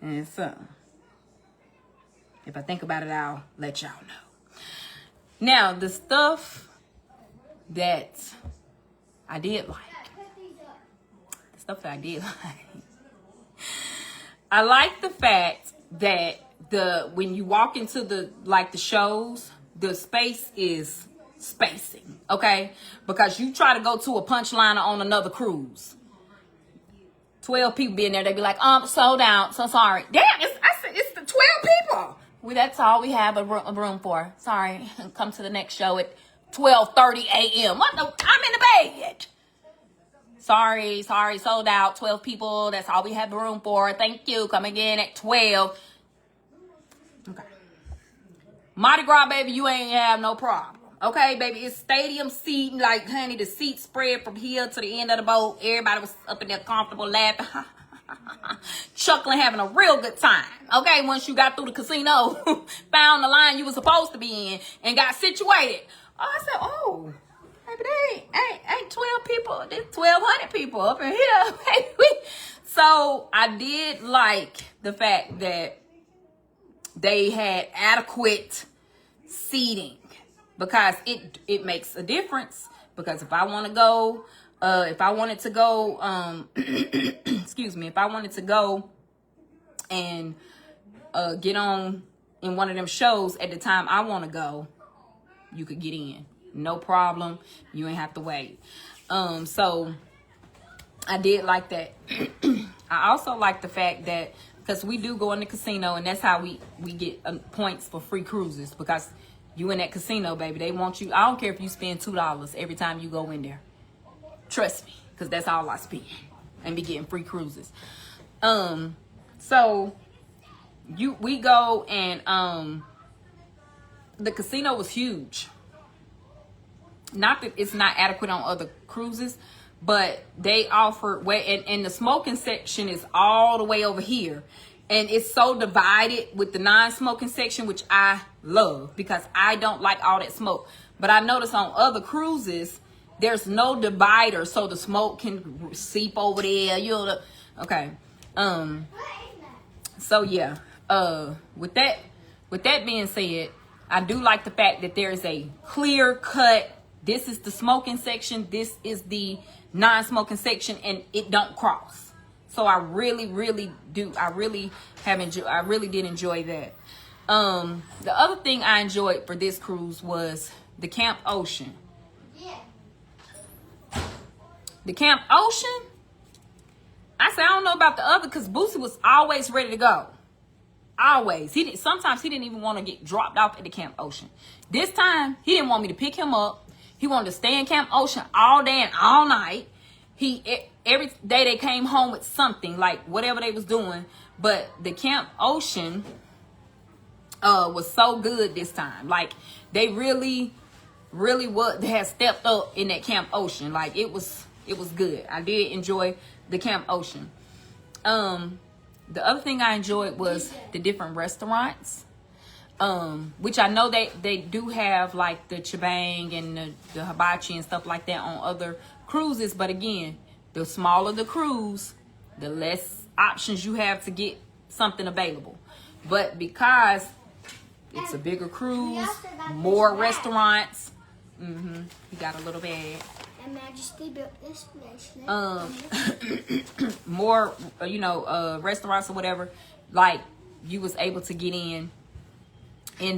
And so, if I think about it, I'll let y'all know. Now, the stuff that I did like. I like the fact that when you walk into the shows, the space is spacing, okay? Because you try to go to a Punchliner on another cruise. 12 people be in there, they be like, sold out, so sorry. Damn, it's the 12 people. That's all we have a room for. Sorry, come to the next show at 12:30 a.m. I'm in the bed. Sorry, sold out, 12 people. That's all we have the room for. Thank you, come again at 12. Okay. Mardi Gras, baby, you ain't have no problem. Okay, baby, it's stadium seating. Like, honey, the seats spread from here to the end of the boat. Everybody was up in there comfortable, laughing, chuckling, having a real good time. Okay, once you got through the casino, found the line you were supposed to be in, and got situated. Oh, I said, oh, Baby, they ain't 12 people. There's 1,200 people up in here, baby. So I did like the fact that they had adequate seating, because it makes a difference. Because if I want to go, if I wanted to go, excuse me, if I wanted to go and get on in one of them shows at the time I want to go, you could get in, no problem. You ain't have to wait. So I did like that. I also like the fact that, because we do go in the casino, and that's how we get points for free cruises, because you in that casino, baby, they want you. I don't care if you spend $2 every time you go in there. Trust me, because that's all I spend, and be getting free cruises. So we go, and the casino was huge. Not that it's not adequate on other cruises, but they offered and the smoking section is all the way over here, and it's so divided with the non-smoking section, which I love, because I don't like all that smoke. But I noticed on other cruises there's no divider, so the smoke can seep over there. Okay. So yeah. With that being said, I do like the fact that there is a clear cut. This is the smoking section. This is the non-smoking section, and it don't cross. So I really do. I really did enjoy that. The other thing I enjoyed for this cruise was the Camp Ocean. The Camp Ocean. I said I don't know about the other, because Boosie was always ready to go. Always. Sometimes he didn't even want to get dropped off at the Camp Ocean. This time he didn't want me to pick him up. He wanted to stay in Camp Ocean all day and all night. Every day they came home with something, like whatever they was doing. But the Camp Ocean was so good this time. Like, they really they had stepped up in that Camp Ocean. Like, it was good. I did enjoy the Camp Ocean. The other thing I enjoyed was the different restaurants, which I know they do have, like the Chibang and the hibachi and stuff like that on other cruises. But again, the smaller the cruise, the less options you have to get something available. But because it's a bigger cruise, more restaurants. He got a little bag. And Majesty built this place. More, restaurants or whatever, like you was able to get in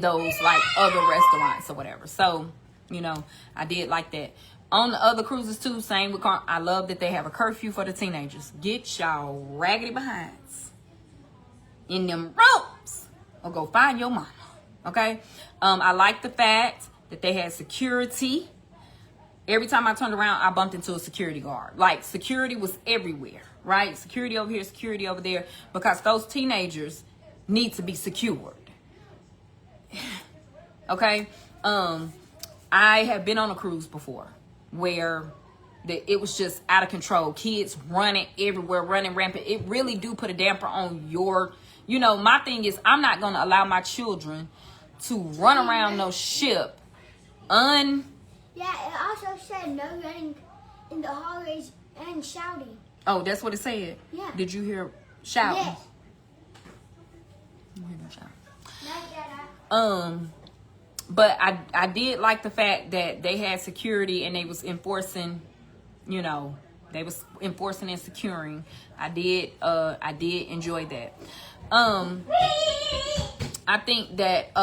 those like other restaurants or whatever. So, I did like that. On the other cruises too, same with I love that they have a curfew for the teenagers. Get y'all raggedy behinds in them rooms or go find your mama. Okay. I like the fact that they had security. Every time I turned around, I bumped into a security guard. Like, security was everywhere, right? Security over here, security over there, because those teenagers need to be secured. Okay? I have been on a cruise before where it was just out of control. Kids running everywhere, running rampant. It really do put a damper on your, my thing is, I'm not going to allow my children to run around no ship Yeah, it also said no running in the hallways and shouting. Oh, that's what it said? Yeah. Did you hear shouting? Yes. You hear them shouting? But I did like the fact that they had security and they was enforcing, they was enforcing and securing. I did enjoy that. I think that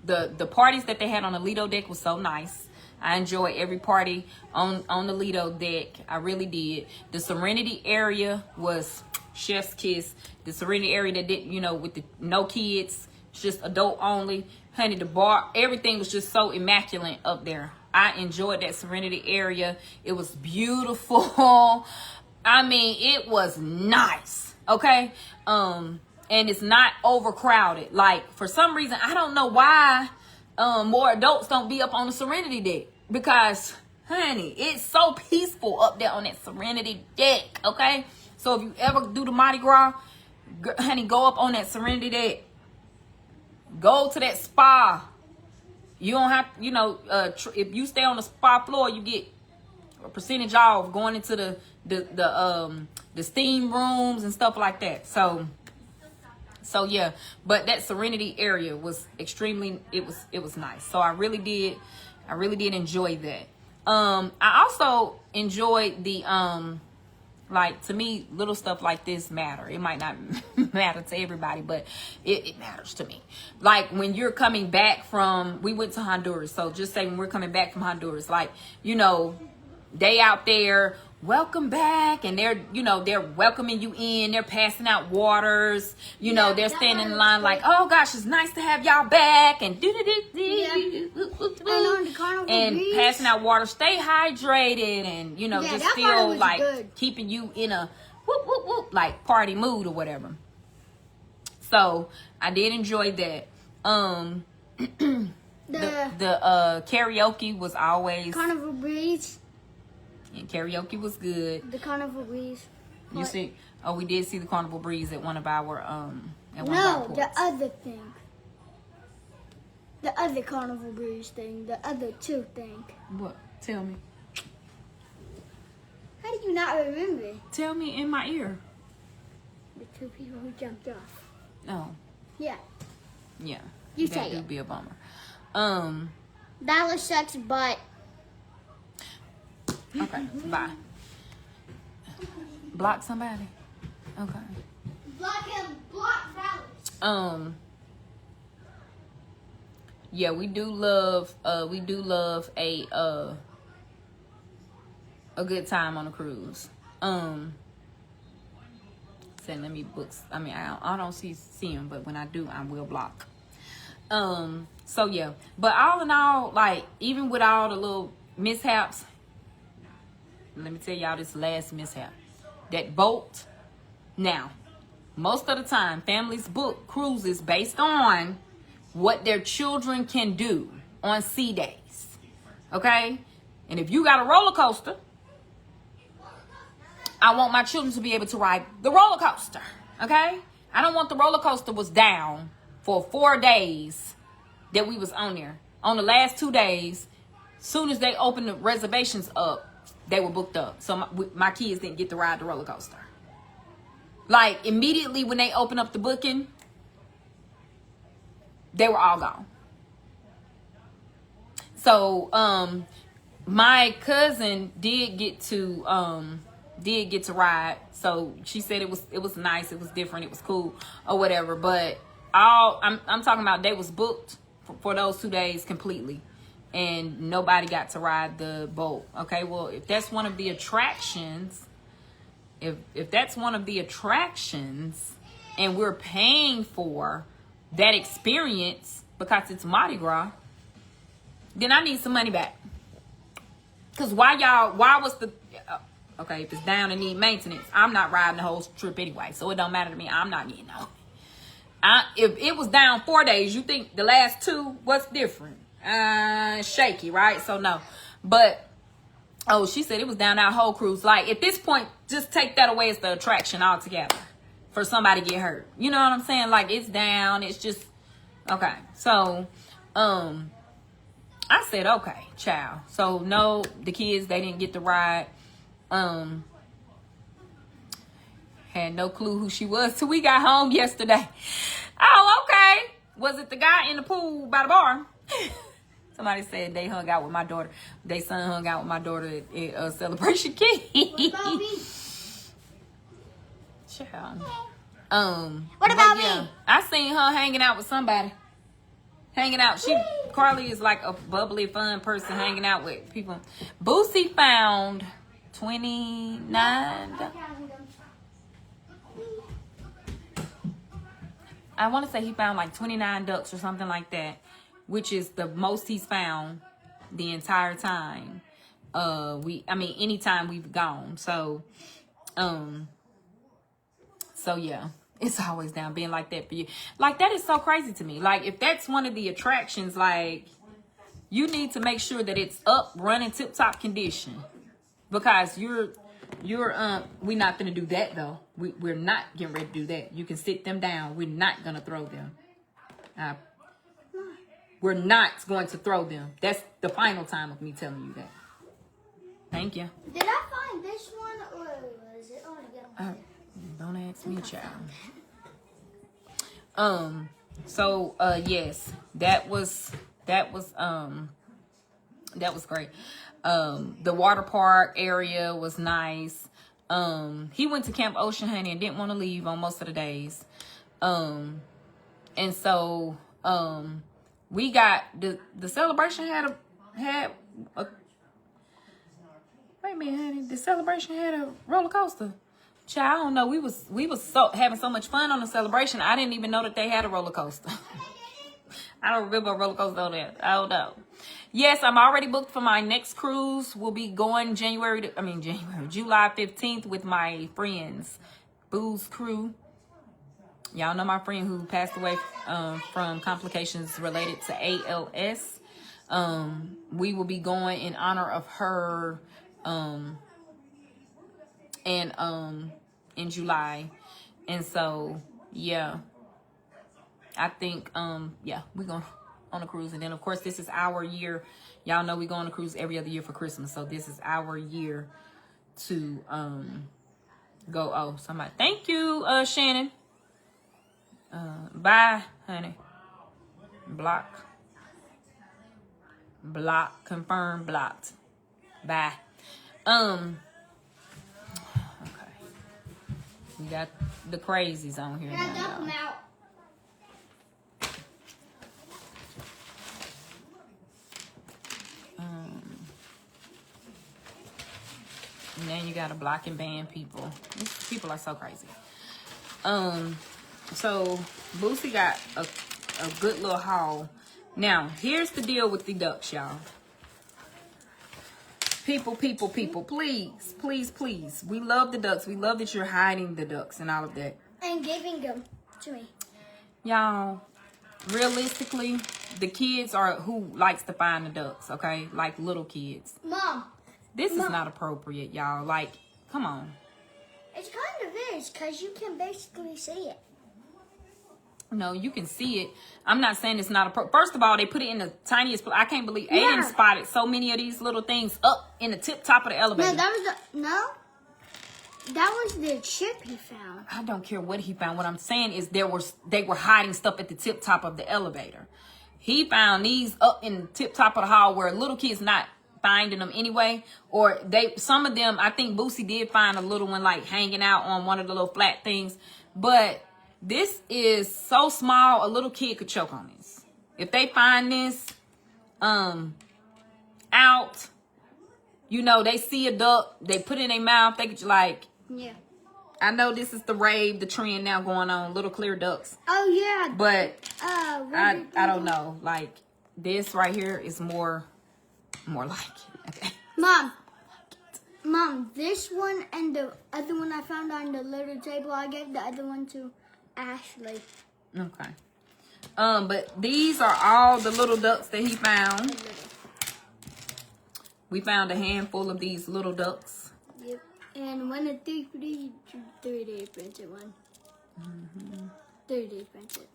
the parties that they had on the Lido deck was so nice. I enjoyed every party on the Lido deck. I really did. The Serenity area was chef's kiss. The Serenity area that did, with the no kids, just adult only. Honey, the bar, everything was just so immaculate up there. I enjoyed that Serenity area. It was beautiful. I mean, it was nice. Okay. And it's not overcrowded. Like, for some reason, I don't know why more adults don't be up on the Serenity deck. Because, honey, it's so peaceful up there on that Serenity deck, okay? So if you ever do the Mardi Gras, honey, go up on that Serenity deck. Go to that spa. You don't have, you know, if you stay on the spa floor, you get a percentage off going into the steam rooms and stuff like that. So yeah, but that Serenity area was extremely, it was nice. So I really did enjoy that. I also enjoyed the like, to me, little stuff like this matter. It might not matter to everybody, but it matters to me. Like when you're coming back from, we went to Honduras. So just say when we're coming back from Honduras, like, you know, they out there, welcome back. And they're, you know, they're welcoming you in. They're passing out waters. You know, they're standing in line like, oh gosh, it's nice to have y'all back. And and passing out water. Stay hydrated. And, you know, just feel like good. Keeping you in a whoop, whoop, whoop, like party mood or whatever. So I did enjoy that. The karaoke was always Carnival Breeze. And karaoke was good. The Carnival Breeze. You see? Oh, we did see the Carnival Breeze at one of our the other thing. The other Carnival Breeze thing. The other two thing. What? Tell me. How do you not remember? Tell me in my ear. The two people who jumped off. Oh. Yeah. Yeah. You that say it. That would be a bummer. Dallas sucks, but. Okay, bye. Block somebody. Okay. Block him. Block Dallas. Yeah, we do love a good time on a cruise. Saying let me books. I mean, I don't see them, but when I do, I will block. So yeah, but all in all, like even with all the little mishaps. Let me tell y'all this last mishap. That boat. Now, most of the time, families book cruises based on what their children can do on sea days. Okay? And if you got a roller coaster, I want my children to be able to ride the roller coaster. Okay? I don't want the roller coaster was down for 4 days that we was on there. On the last 2 days, soon as they opened the reservations up, they were booked up. So my kids didn't get to ride the roller coaster. Like immediately when they opened up the booking, they were all gone. So my cousin did get to ride. So she said it was nice, it was different, it was cool or whatever. But I'm talking about they was booked for those 2 days completely. And nobody got to ride the boat. Okay, well, if that's one of the attractions, if that's one of the attractions, and we're paying for that experience because it's Mardi Gras, then I need some money back. Cause why was the okay? If it's down and need maintenance, I'm not riding the whole trip anyway, so it don't matter to me. I'm not getting no. If it was down 4 days, you think the last 2 what's different? Shaky, right? So no, but she said it was down our whole cruise. Like at this point, just take that away as the attraction altogether for somebody to get hurt. You know what I'm saying? Like it's down. It's just okay. So, I said okay, child. So no, the kids they didn't get to ride. Had no clue who she was till we got home yesterday. Oh, okay. Was it the guy in the pool by the bar? Somebody said they hung out with my daughter. They son hung out with my daughter at Celebration Key. What about me? Child. What about me? I seen her hanging out with somebody. Hanging out. Carly is like a bubbly, fun person hanging out with people. Boosie found 29. I want to say he found like 29 ducks or something like that, which is the most he's found the entire time. Anytime we've gone. So yeah, it's always down being like that for you. Like that is so crazy to me. Like if that's one of the attractions, like you need to make sure that it's up, running, tip-top condition, because we're not gonna do that though. We're not getting ready to do that. You can sit them down. We're not gonna throw them. we're not going to throw them. That's the final time of me telling you that. Thank you. Did I find this one or was it on again? Don't ask me, child. So yes, that was great. The water park area was nice. He went to Camp Ocean Honey and didn't want to leave on most of the days. And so we got the celebration had a wait a minute, honey. The celebration had a roller coaster. Child, I don't know. We was so having so much fun on the celebration. I didn't even know that they had a roller coaster. I don't remember a roller coaster on that. I don't know. Yes, I'm already booked for my next cruise. We'll be going July 15th with my friends, Boo's Crew. Y'all know my friend who passed away from complications related to ALS. We will be going in honor of her in July. And so, yeah. I think, we're going on a cruise. And then, of course, this is our year. Y'all know we go on a cruise every other year for Christmas. So this is our year to go. Oh, somebody. Thank you, Shannon. Bye, honey. Block. Confirm, blocked. Bye. Okay. We got the crazies on here. Can I dump them out? And then you gotta block and ban people. These people are so crazy. So Boosie got a good little haul. Now, here's the deal with the ducks, y'all. People, please. We love the ducks. We love that you're hiding the ducks and all of that. And giving them to me. Y'all, realistically, the kids are who likes to find the ducks, okay? Like little kids. Mom. This is not appropriate, y'all. Like, come on. It's kind of is, because you can basically see it. No, you can see it. I'm not saying it's not appropriate. First of all, they put it in the tiniest place. I can't believe Aiden spotted so many of these little things up in the tip top of the elevator. No, that was the chip he found. I don't care what he found. What I'm saying is they were hiding stuff at the tip top of the elevator. He found these up in the tip top of the hall where little kids not finding them anyway, or some of them, I think Boosie did find a little one like hanging out on one of the little flat things, but this is so small a little kid could choke on this. If they find this out, you know, they see a duck, they put it in their mouth, they could like, yeah. I know this is the trend now going on, little clear ducks. Oh yeah. But I don't know, like this right here is more like it. Okay. Mom, this one and the other one I found on the little table, I gave the other one to Ashley. Okay. But these are all the little ducks that he found. We found a handful of these little ducks. Yep. And one of 3D printed one. 3D printed.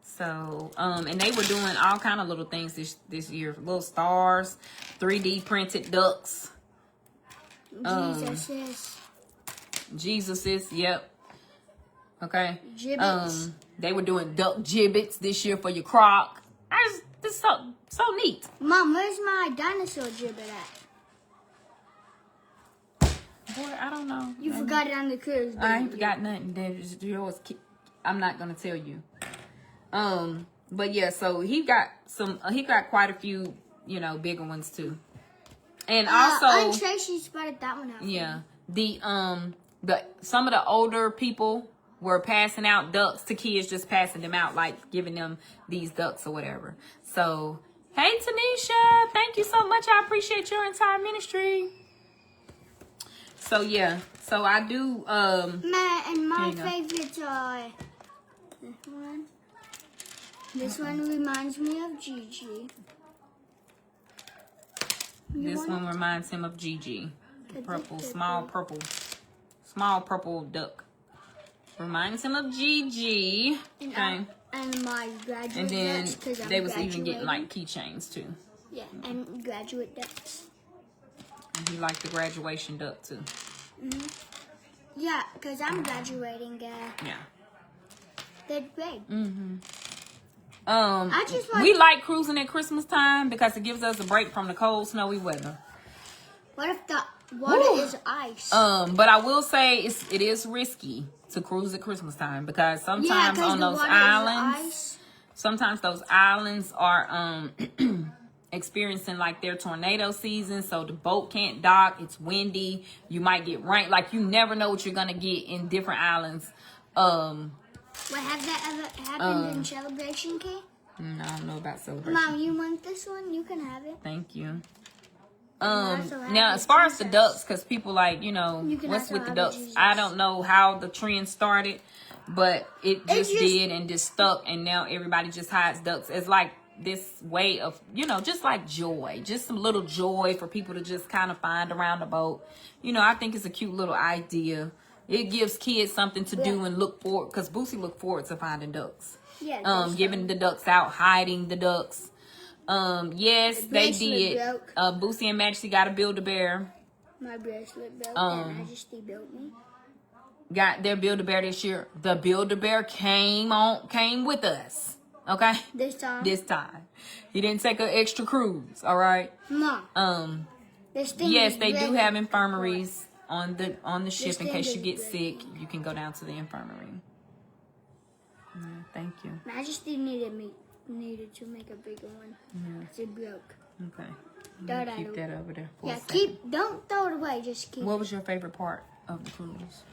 So, and they were doing all kind of little things this year. Little stars, 3D printed ducks. Jesuses, yep. Okay. Gibbets. They were doing duck gibbets this year for your crock. This is so neat. Mom, where's my dinosaur gibbet at? Boy, I don't know. You forgot it on the cruise. I ain't forgot nothing. There's yours. I'm not gonna tell you. But yeah, so he got quite a few, you know, bigger ones too. And also, and Tracy spotted that one out. Yeah. Some of the older people were passing out ducks to kids, just passing them out, like giving them these ducks or whatever. So, hey Tanisha, thank you so much. I appreciate your entire ministry. So yeah, so I do. My favorites are this one. This one reminds me of Gigi. This one reminds him of Gigi. Small purple duck. Reminds him of Gigi. Okay. And my graduate And then ducks, 'cause I'm they was even getting graduating. like keychains too. Yeah, and graduate ducks. And he liked the graduation duck too. Yeah, because I'm graduating Yeah. 3rd grade. I just we like cruising at Christmas time because it gives us a break from the cold, snowy weather. What if the water Woo. is ice? But I will say it is risky to cruise at Christmas time because sometimes 'cause on the those water is islands, ice. sometimes those islands are experiencing like their tornado season, so the boat can't dock. It's windy. You might get rain. Like you never know what you're gonna get in different islands. What, have that ever happened in Celebration Key? I don't know about celebration. Mom, you want this one? You can have it. Thank you. also have Now the as far as the princess. ducks, because people like, You can what's also with the have ducks? Jesus. I don't know how the trend started, but it just just- did and just stuck, and now everybody just hides ducks. It's like this way of, just like joy, just some little joy for people to just kind of find around the boat. I think it's a cute little idea. It gives kids something to do and look forward, because Boosie looked forward to finding ducks. Yeah. Giving the ducks out, hiding the ducks. Yes, The they bracelet did. broke. Boosie and Majesty got a Build-A-Bear. My bracelet broke and Majesty built me. Got their Build-A-Bear this year. The Build-A-Bear came with us. Okay? This time. This time. He didn't take an extra cruise, all right? Mom. This thing Yes, is they do really have infirmaries on the ship in thing case you is get really sick. You can go down to the infirmary. Yeah, thank you. Majesty needed to make a bigger one. It broke. Okay. Throw that Keep away. that over there for a Yeah, second. don't throw it away, just keep What was your favorite part of the cruise?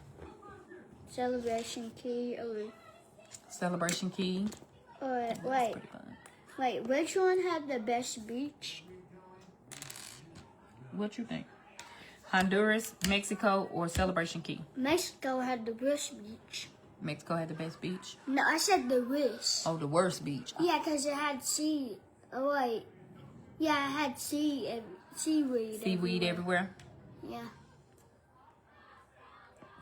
Celebration Key or Celebration Key. wait, Pretty fun. which one had the best beach? What you think? Honduras, Mexico, or Celebration Key? Mexico had the worst beach. Mexico had the best beach. No, I said the worst. Oh, the worst beach. Yeah, because it had sea. Oh, wait. Yeah, it had seaweed. Seaweed everywhere. Yeah.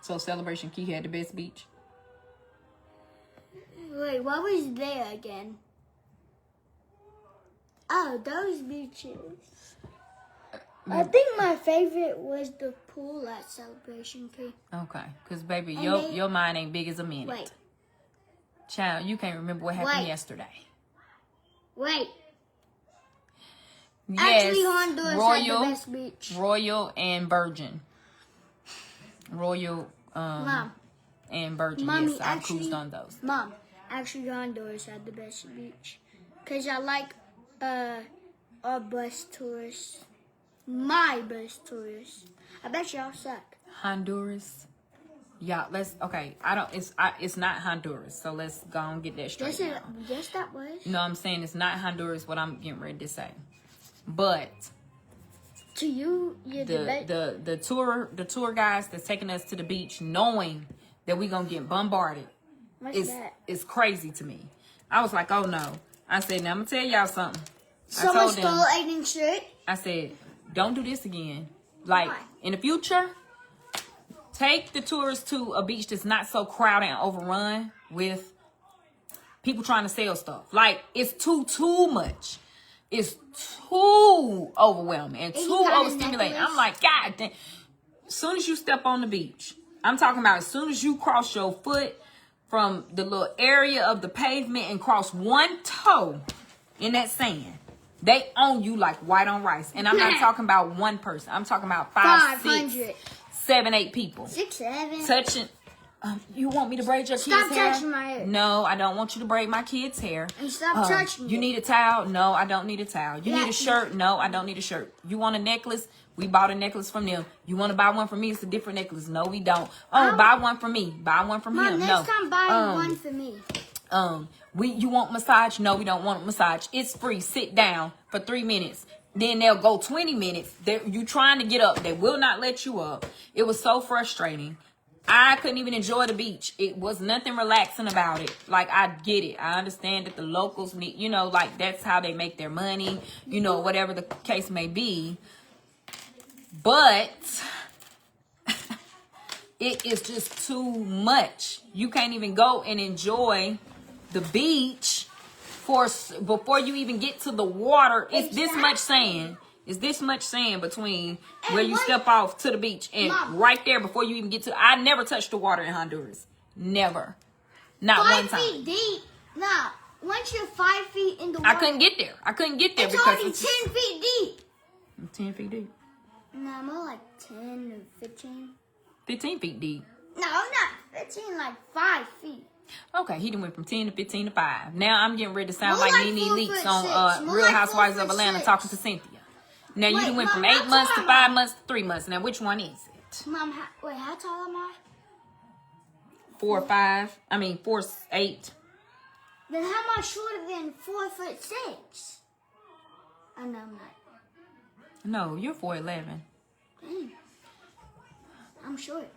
So Celebration Key had the best beach. Wait, what was there again? Oh, those beaches. I think my favorite was the pool at Celebration Key. Okay, because baby, And your mind ain't big as a minute. Wait, Child, you can't remember what happened Wait. yesterday. wait. Yes, Actually, Honduras had the Royal, best beach. Royal and Virgin. Royal Mom, and Virgin. Mommy, Yes, I actually- cruised on those. Mom, actually Honduras had the best beach. Because I like our bus tourists. My bus tourists. I bet y'all suck. Honduras. Yeah, it's not Honduras. So let's go and get that straight now. Yes, that was. No, I'm saying it's not Honduras, what I'm getting ready to say. But To you, you're the best. the tour guys that's taking us to the beach, knowing that we gonna get bombarded, What's that? is crazy to me. I was like, oh no. I said, now I'm gonna tell y'all something. Someone I told stole them, Aiden's shirt. I said, don't do this again. Like Why? in the future, take the tourists to a beach that's not so crowded and overrun with people trying to sell stuff. Like it's too much. It's too overwhelming and And too you got a overstimulating. necklace? I'm like, God damn. As soon as you step on the beach, I'm talking about as soon as you cross your foot from the little area of the pavement and cross one toe in that sand, they own you like white on rice. And I'm not talking about one person. I'm talking about 5, 6, 500. 7, 8 people. 6, 7. Touching. You want me to braid your Stop kid's hair? touching my hair. No, I don't want you to braid my kid's hair. And stop touching You it. need a towel? No, I don't need a towel. You Yeah. need a shirt? No, I don't need a shirt. You want a necklace? We bought a necklace from them. You want to buy one from me? It's a different necklace. No, we don't. Oh, buy one from me. Buy one from Mom, him. next No. time buy one for me. You want massage? No, we don't want a massage. It's free. Sit down for 3 minutes. Then they'll go 20 minutes. You trying to get up. They will not let you up. It was so frustrating. I couldn't even enjoy the beach. It was nothing relaxing about it. Like, I get it. I understand that the locals need, like that's how they make their money, whatever the case may be. But it is just too much. You can't even go and enjoy the beach before you even get to the water. It's this much sand. It's this much sand between where you step off to the beach and right there before you even get to. I never touched the water in Honduras. Never. Not one time. 5 feet deep. Nah, once you're 5 feet in the water. I couldn't get there. It's because only 10 feet deep. 10 feet deep. Nah, more like 10 or 15. 15 feet deep. No, not 15, like 5 feet. Okay, he done went from 10 to 15 to 5. Now I'm getting ready to sound More like like Nene 4 Leakes foot on 6. More Real like Housewives 4 of foot Atlanta 6. talking to Cynthia. Now you Wait, done went from Mom, 8 how months to tall am 5 I? months to 3 months. Now which one is it? Mom, wait, how tall am I? 4 or 5? I mean 4, 8. Then how am I shorter than 4'6"? I know I'm not. No, you're 4'11. Dang. I'm short.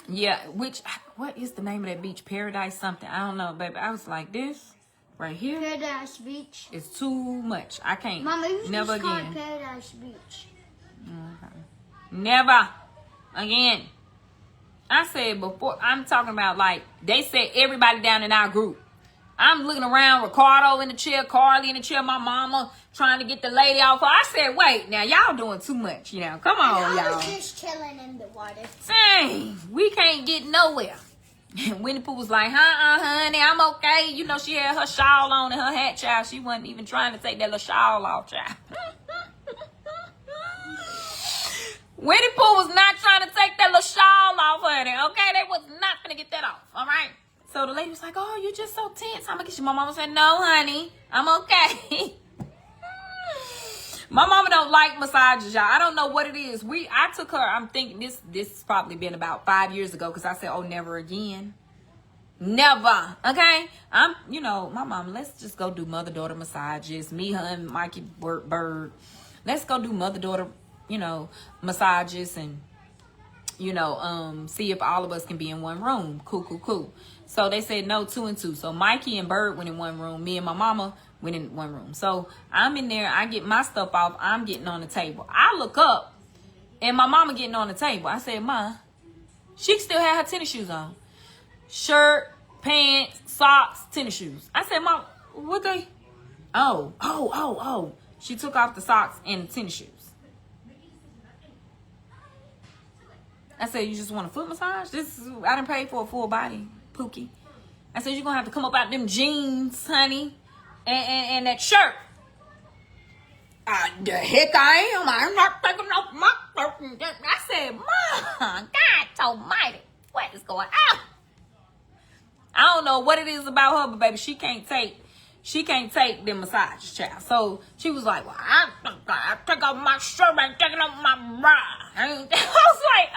Yeah, what is the name of that beach? Paradise something. I don't know, baby. I was like, this right here Paradise Beach. is too much. I can't. Mama, you Never just call it again. Paradise Beach. Okay. Never again. I said before, I'm talking about like, they said everybody down in our group. I'm looking around, Ricardo in the chair, Carly in the chair, my mama trying to get the lady off. I said, wait, now y'all doing too much, you know. Come on, I y'all. was just chilling in the water. Dang, we can't get nowhere. Winnie Pooh was like, honey, I'm okay. You know, she had her shawl on and her hat, child. She wasn't even trying to take that little shawl off, child. Winnie Pooh was not trying to take that little shawl off, honey. Okay, they was not gonna get that off. All right. So the lady was like, "Oh, you're just so tense. I'm gonna get you." My mama said, "No, honey, I'm okay." My mama don't like massages, y'all. I don't know what it is. I took her. I'm thinking this has probably been about 5 years ago because I said, "Oh, never again." Never. Okay. My mom, let's just go do mother-daughter massages. Me, her, and Mikey Bird. Let's go do mother-daughter, massages and, see if all of us can be in one room. Cool. So they said no, 2 and 2. So Mikey and Bird went in one room. Me and my mama went in one room. So I'm in there. I get my stuff off. I'm getting on the table. I look up and my mama getting on the table. I said, Ma, she still had her tennis shoes on. Shirt, pants, socks, tennis shoes. I said, Mom, what they? Oh. She took off the socks and the tennis shoes. I said, you just want a foot massage? I done paid for a full body, Pookie. I said, you're going to have to come up out them jeans, honey, and that shirt. The heck I am. I'm not taking off my shirt. I said, Mom, God almighty, what is going on? I don't know what it is about her, but baby, she can't take them massages, child. So she was like, well, I take off my shirt, I ain't taking off my bra. I was like,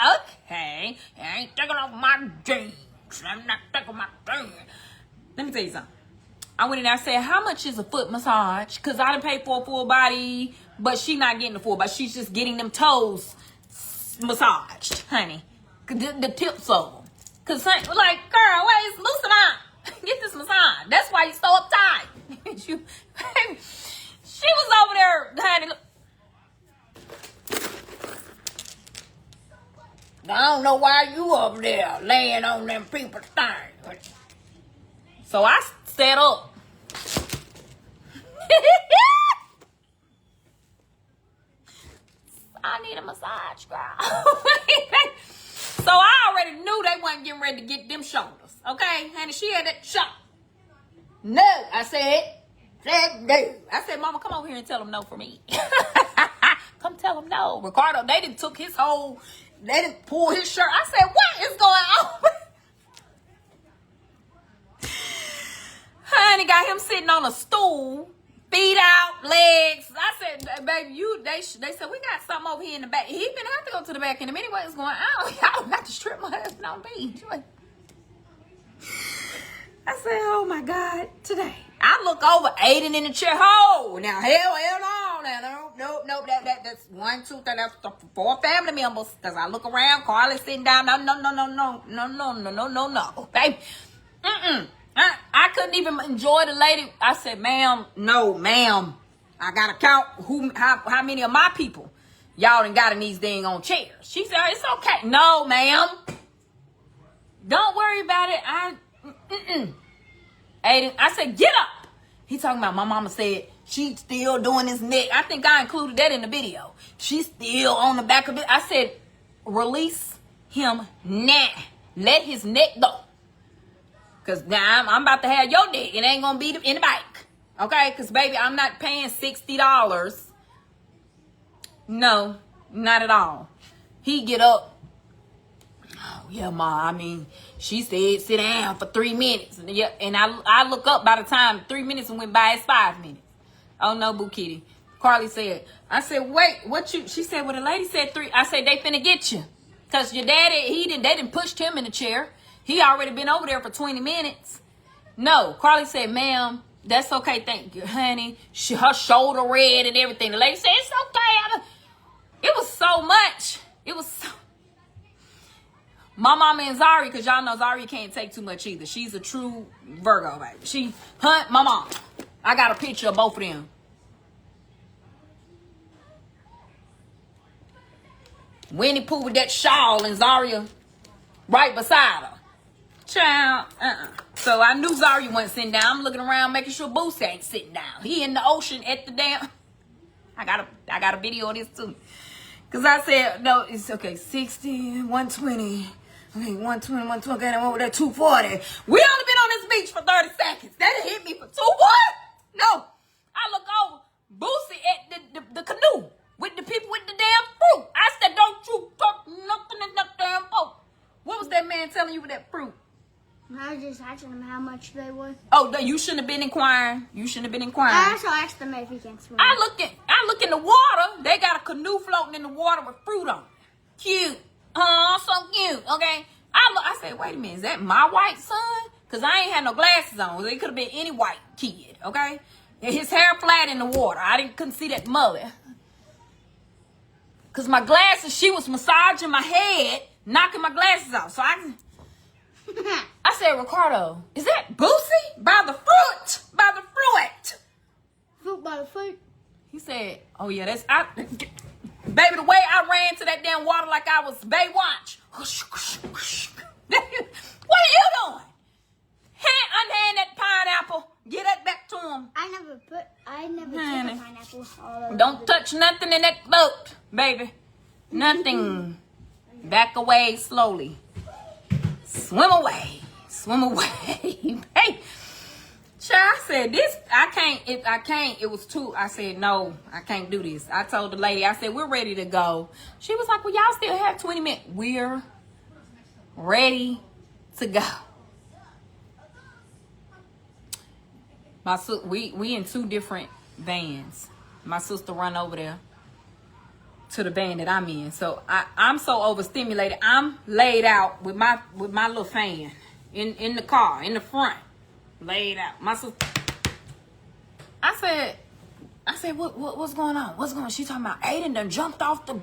okay, I ain't taking off my jeans. I'm not taking my jeans. Let me tell you something. I went in there, I said, how much is a foot massage? Because I done paid for a full body, but she not getting the full body. She's just getting them toes massaged, honey. The tips of them. Because, like, girl, wait, loosen up. Get this massage. That's why you're so uptight. She was over there, honey. I don't know why you up there laying on them people's things. So I set up. I need a massage, girl. So I already knew they wasn't getting ready to get them shoulders. Okay, honey, she had that shot. No, I said no. I said, Mama, come over here and tell them no for me. Come tell them no. Ricardo, they done took they done pull his shirt. I said, what is going on? Honey, got him sitting on a stool, feet out, legs. I said, baby, they said, we got something over here in the back. He didn't have to go to the back in a minute. What's going on? Y'all got to strip my husband on me. I said, oh my God, today. I look over Aiden in the chair. Oh, now hell no. Now, no, that's 1, 2, 3, that's 4 family members. Because I look around, Carly sitting down. No. Baby, I couldn't even enjoy the lady. I said, ma'am, I gotta count how many of my people y'all done got in these dang on chairs. She said, it's okay. No, ma'am. Don't worry about it. Aiden, I said, get up. He talking about my mama said she's still doing his neck. I think I included that in the video. She's still on the back of it. I said, release him now. Let his neck go. Because now I'm about to have your dick. It ain't going to be in the bank. Okay? Because, baby, I'm not paying $60. No, not at all. He get up. Oh, yeah, Ma. I mean, she said sit down for 3 minutes. Yeah, and I look up by the time 3 minutes went by, it's 5 minutes. Oh, no, Boo Kitty. Carly said, I said, wait, what you, she said, well, the lady said 3. I said, they finna get you. Because your daddy, they didn't pushed him in the chair. He already been over there for 20 minutes. No, Carly said, ma'am, that's okay, thank you, honey. Her shoulder red and everything. The lady said, it's okay. It was so much. It was so. My mama and Zari, because y'all know Zari can't take too much either. She's a true Virgo, baby. My mom. I got a picture of both of them. Winnie Pooh with that shawl and Zaria right beside her. Child, So I knew Zaria wasn't sitting down. I'm looking around making sure Boosie ain't sitting down. He in the ocean at the damn. I got a video of this too. Cause I said, no, it's okay, 60, 120. Okay, 120, 120, okay, what was that, 240? We only been on this beach for 30 seconds. That hit me for 2 what? No. I look over, Boosie at the canoe with the people with the damn fruit. I said, don't you talk nothing in that damn boat. What was that man telling you with that fruit? I was just asking him how much they were. Oh, no, you shouldn't have been inquiring. You shouldn't have been inquiring. I also asked them if he can swim. I look in the water. They got a canoe floating in the water with fruit on it. Cute. Oh, so cute. Okay. I said, wait a minute. Is that my white son? Because I ain't had no glasses on. It could have been any white kid. Okay. And his hair flat in the water. Couldn't see that mullet. Because my glasses, she was massaging my head, knocking my glasses off. So I said, Ricardo, is that Boosie? By the fruit. By the fruit. Fruit by the fruit. He said, oh, yeah, baby, the way I ran to that damn water like I was Baywatch. What are you doing? Unhand that pineapple. Get that back to him. I never took a pineapple all over. Don't touch nothing in that boat, baby. Nothing. Back away slowly. Swim away. Swim away. Hey. I said, I can't. It was too. I said, no, I can't do this. I told the lady, I said, we're ready to go. She was like, well, y'all still have 20 minutes. We're ready to go. We in 2 different vans. My sister run over there to the van that I'm in. So I'm so overstimulated. I'm laid out with my little fan in the car, in the front. Laid out. My sister. I said, what's going on? What's going on? She talking about Aiden done jumped out the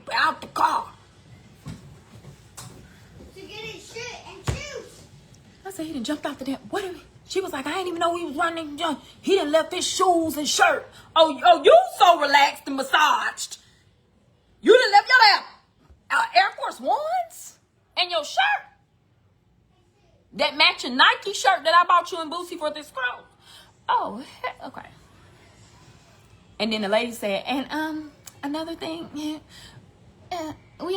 car. To get his shirt and shoes. I said, he done jumped out the damn. What are we? She was like, I didn't even know he was running. He done left his shoes and shirt. Oh, you so relaxed and massaged. You done left your Air Force Ones and your shirt. That matching Nike shirt that I bought you in Boosie for this girl. Oh, okay. And then the lady said, and another thing, we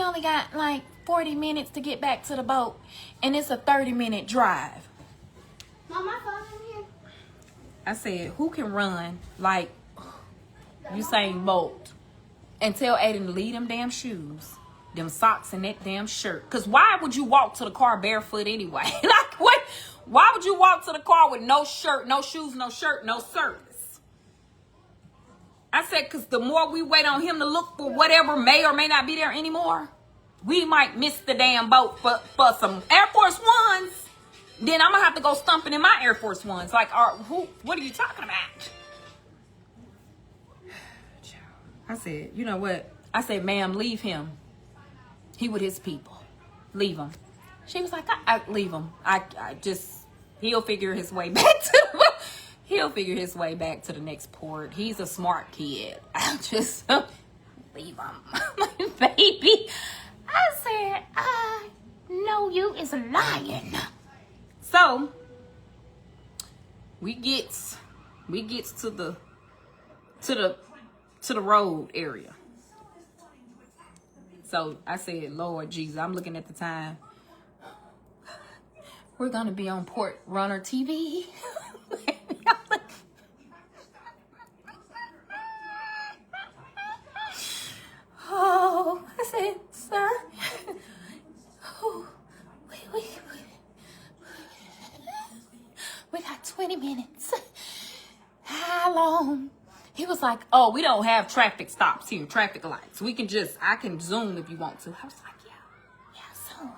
only got like 40 minutes to get back to the boat, and it's a 30-minute drive. Mom, my phone's in here. I said, who can run like Usain Bolt and tell Aiden to leave them damn shoes, them socks, and that damn shirt? Because why would you walk to the car barefoot anyway? Like, what? Why would you walk to the car with no shirt, no shoes, no shirt, no service? I said, because the more we wait on him to look for whatever may or may not be there anymore, we might miss the damn boat for some Air Force Ones. Then I'm going to have to go stumping in my Air Force Ones. Like, what are you talking about? I said, you know what? I said, ma'am, leave him. He with his people. Leave him. She was like, I leave him. He'll figure his way back to the next port. He's a smart kid. I just leave him. Baby. I said, I know you is lying. So we gets to the road area. So I said, Lord Jesus, I'm looking at the time. We're gonna be on Port Runner TV. Oh, I said, sir, oh, we got 20 minutes. How long? He was like, oh, we don't have traffic stops here, traffic lights. I can zoom if you want to. I was like, yeah, zoom.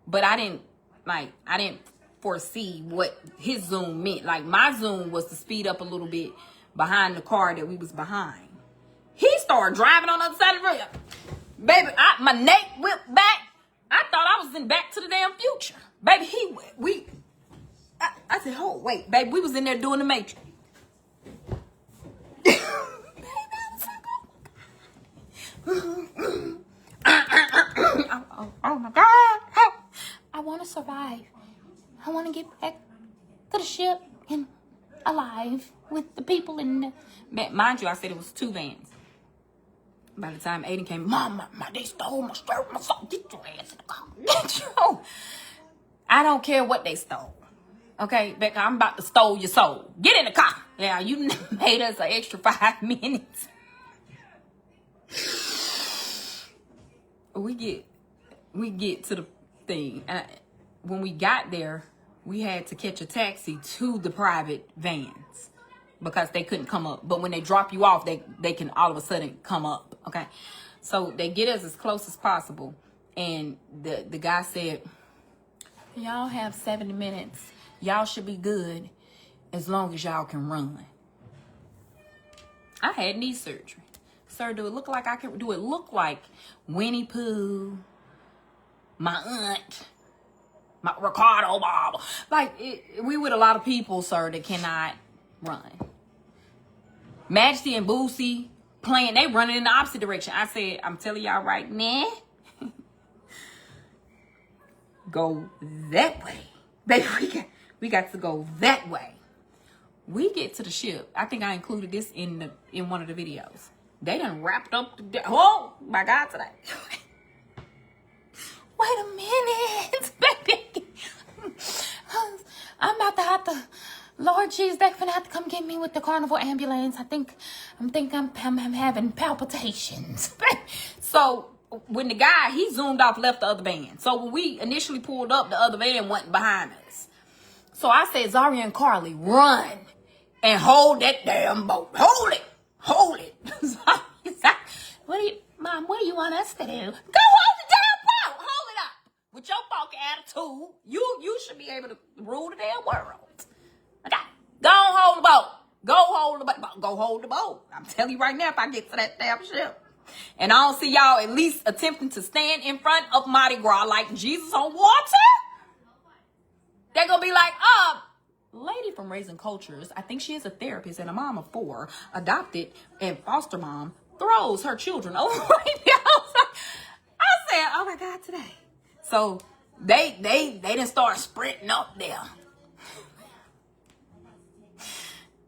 But I didn't foresee what his zoom meant. Like, my zoom was to speed up a little bit behind the car that we was behind. He started driving on the other side of the road. Baby, my neck whipped back. I thought I was in Back to the Damn Future. Baby, I said, oh, wait, baby, we was in there doing the Matrix. Oh my God. I want to survive. I want to get back to the ship and alive with the people in the... Mind you, I said it was 2 vans. By the time Aiden came, Mom, they stole my shirt, my soul. Get your ass in the car. Get your... I don't care what they stole. Okay, Becca, I'm about to stole your soul. Get in the car. Yeah, you made us an extra 5 minutes. We get to the thing. When we got there, we had to catch a taxi to the private vans because they couldn't come up. But when they drop you off, they can all of a sudden come up. Okay, so they get us as close as possible. And the guy said, y'all have 70 minutes. Y'all should be good as long as y'all can run. I had knee surgery. Sir, do it look like I can? Do it look like Winnie Pooh, my aunt, my Ricardo Bob? Like, we with a lot of people, sir, that cannot run. Majesty and Boosie playing, they running in the opposite direction. I said, I'm telling y'all right now, go that way. Baby, we got to go that way. We get to the ship. I think I included this in one of the videos. They done wrapped up the... Oh, my God, today. Wait a minute, baby. I'm about to have to... Lord Jesus, they're gonna have to come get me with the carnival ambulance. I'm having palpitations. So, when the guy, he zoomed off, left the other van. So, when we initially pulled up, the other van wasn't behind us. So, I said, Zaria and Carly, run and hold that damn boat. Hold it. Hold it. Mom, what do you want us to do? Go hold the damn boat. Hold it up. With your funky attitude, you should be able to rule the damn world. Okay. Go hold the boat. Go hold the boat. Go hold the boat. I'm telling you right now, if I get to that damn ship. And I don't see y'all at least attempting to stand in front of Mardi Gras like Jesus on water. They're going to be like, lady from Raising Cultures, I think she is a therapist and a mom of 4, adopted and foster mom, throws her children over the outside. I said, oh my God, today. So they didn't start sprinting up there.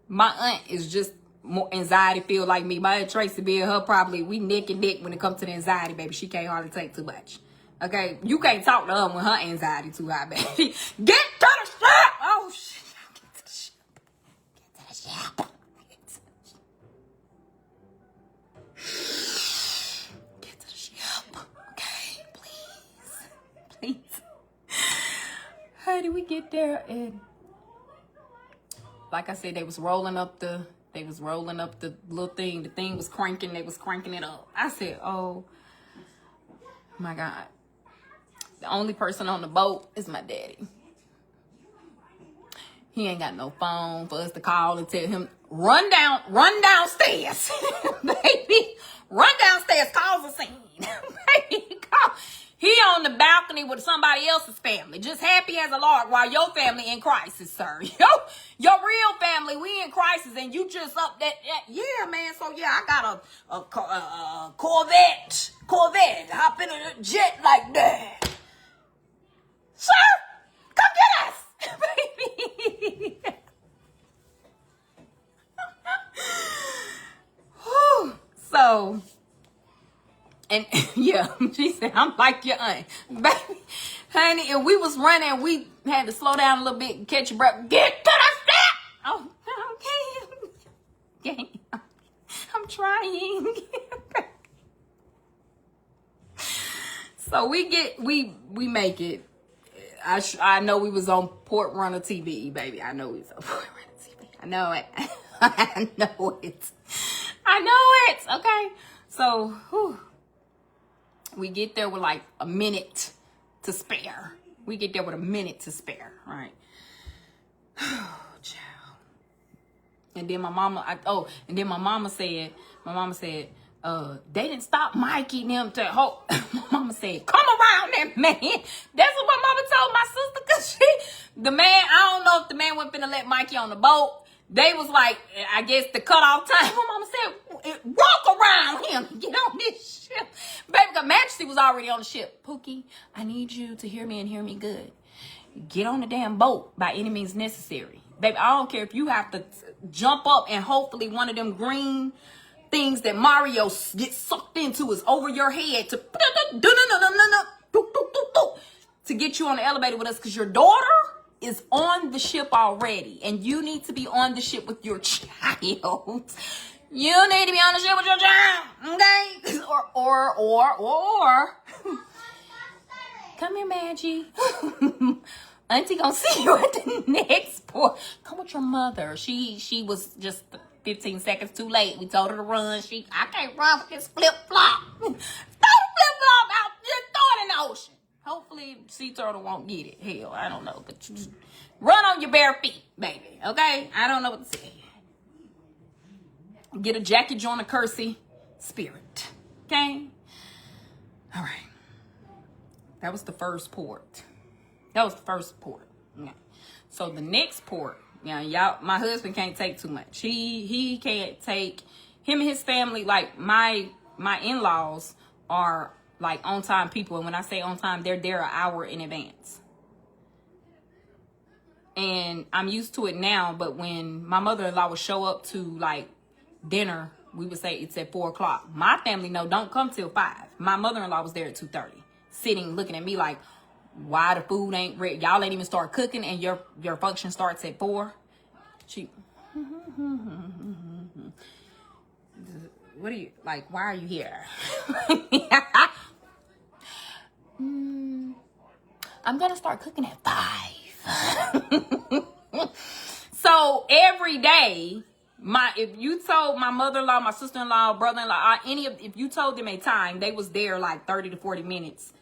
My aunt is just more anxiety filled like me. My aunt Tracy being her, probably we neck and neck when it comes to the anxiety, baby. She can't hardly take too much. Okay, you can't talk to her when her anxiety too high, baby. Get to the ship! Oh shit! Get to the ship. Get to the ship. Get to the ship. Okay, please. How did we get there? And like I said, they was rolling up the little thing. The thing was cranking. They was cranking it up. I said, oh my God. The only person on the boat is my daddy. He ain't got no phone for us to call and tell him, run downstairs. Baby, run downstairs, cause a scene. Baby, call. He on the balcony with somebody else's family, just happy as a lark while your family in crisis, sir. Your real family, we in crisis, and you just up that yeah, man. So yeah, I got a Corvette. Hop in a jet like that. Sir, come get us, baby. So, and yeah, she said, I'm like your aunt. Baby, honey, and we was running. We had to slow down a little bit and catch your breath. Get to the step. Oh, okay. I'm trying. So we make it. I know we was on Port Runner TV, baby. I know we was on Port Runner TV. I know it. I know it. I know it. Okay. So, whew, we get there with like a minute to spare. Right? Oh, child. And then my mama said, they didn't stop Mikey and them to hope. My mama said, come around there, man. That's what my mama told my sister, cause the man, I don't know if the man wasn't finna let Mikey on the boat. They was like, I guess the cutoff time. My mama said, walk around him, get on this ship. Baby, the Majesty was already on the ship. Pookie, I need you to hear me and hear me good. Get on the damn boat by any means necessary. Baby, I don't care if you have to jump up and hopefully one of them green things that Mario gets sucked into is over your head to get you on the elevator with us, because your daughter is on the ship already and you need to be on the ship with your child. You need to be on the ship with your child, okay? Or come here, Maggie. Auntie gonna see you at the next port. Come with your mother. She was just 15 seconds too late. We told her to run. I can't run with this flip-flop. Throw the flip-flop out. Just throw it in the ocean. Hopefully sea turtle won't get it. Hell, I don't know. But you just run on your bare feet, baby. Okay? I don't know what to say. Get a Jackie Joyner Kersey spirit. Okay? All right. That was the first port. Yeah. So the next port, y'all, my husband can't take too much. He can't take, him and his family, like my in-laws are like on time people. And when I say on time, they're there an hour in advance. And I'm used to it now, but when my mother-in-law would show up to like dinner, we would say it's at 4:00. My family, no, don't come till 5. My mother-in-law was there at 2:30, sitting, looking at me like, why the food ain't ready? Y'all ain't even start cooking and your function starts at 4. What are you, like, why are you here? I'm gonna start cooking at 5. So every day, if you told my mother-in-law, my sister-in-law, brother-in-law, if you told them a time, they was there like 30 to 40 minutes.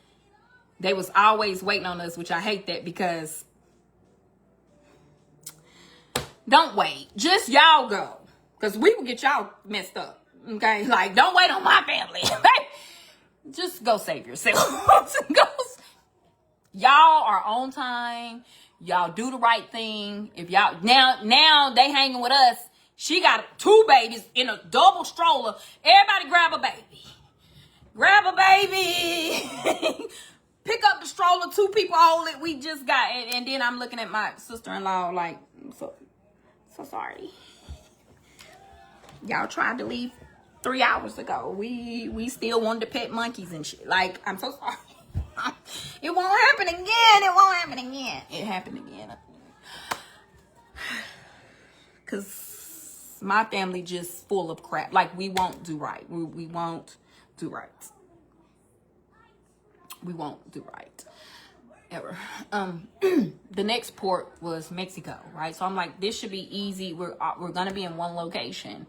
They was always waiting on us, which I hate that, because don't wait. Just y'all go. Because we will get y'all messed up. Okay? Like, don't wait on my family. Just go save yourself. Y'all are on time. Y'all do the right thing. If y'all now they hanging with us. She got 2 babies in a double stroller. Everybody grab a baby. Grab a baby. Pick up the stroller. 2 people hold it. We just got it. And then I'm looking at my sister-in-law like, so sorry. Y'all tried to leave 3 hours ago. We still wanted to pet monkeys and shit. Like, I'm so sorry. It won't happen again. It happened again. Because my family just full of crap. Like, we won't do right. We won't do right. We won't do right. Ever. The next port was Mexico, right? So I'm like, this should be easy. We're going to be in one location.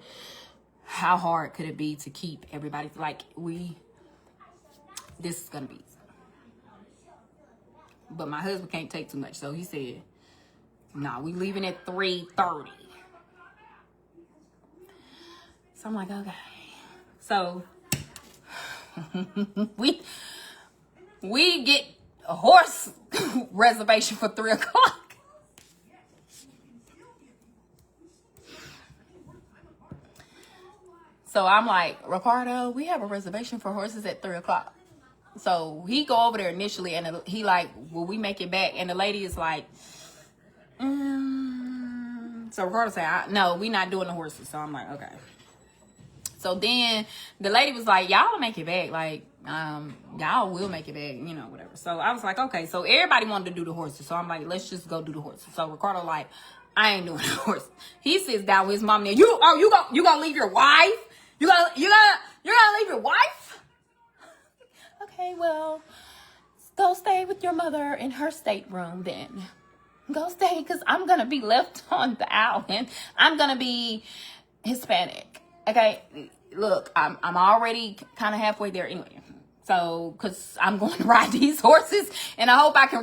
How hard could it be to keep everybody? Like, this is going to be easy. But my husband can't take too much. So he said, nah, we leaving at 3:30. So I'm like, okay. So we get a horse reservation for 3:00. So I'm like, Ricardo, we have a reservation for horses at 3:00. So he go over there initially, and he like, will we make it back? And the lady is like, So Ricardo said, no, we not doing the horses. So I'm like, okay. So then the lady was like, y'all will make it back. Like, y'all will make it back, you know, whatever. So I was like, okay. So everybody wanted to do the horses. So I'm like, let's just go do the horses. So Ricardo like, I ain't doing the horses. He sits down with his mom there. You gonna leave your wife? You gonna leave your wife? Okay, well, go stay with your mother in her stateroom then. Go stay, because I'm gonna be left on the island. I'm gonna be Hispanic. Okay, look, I'm already kind of halfway there anyway. So, because I'm going to ride these horses, and I hope I can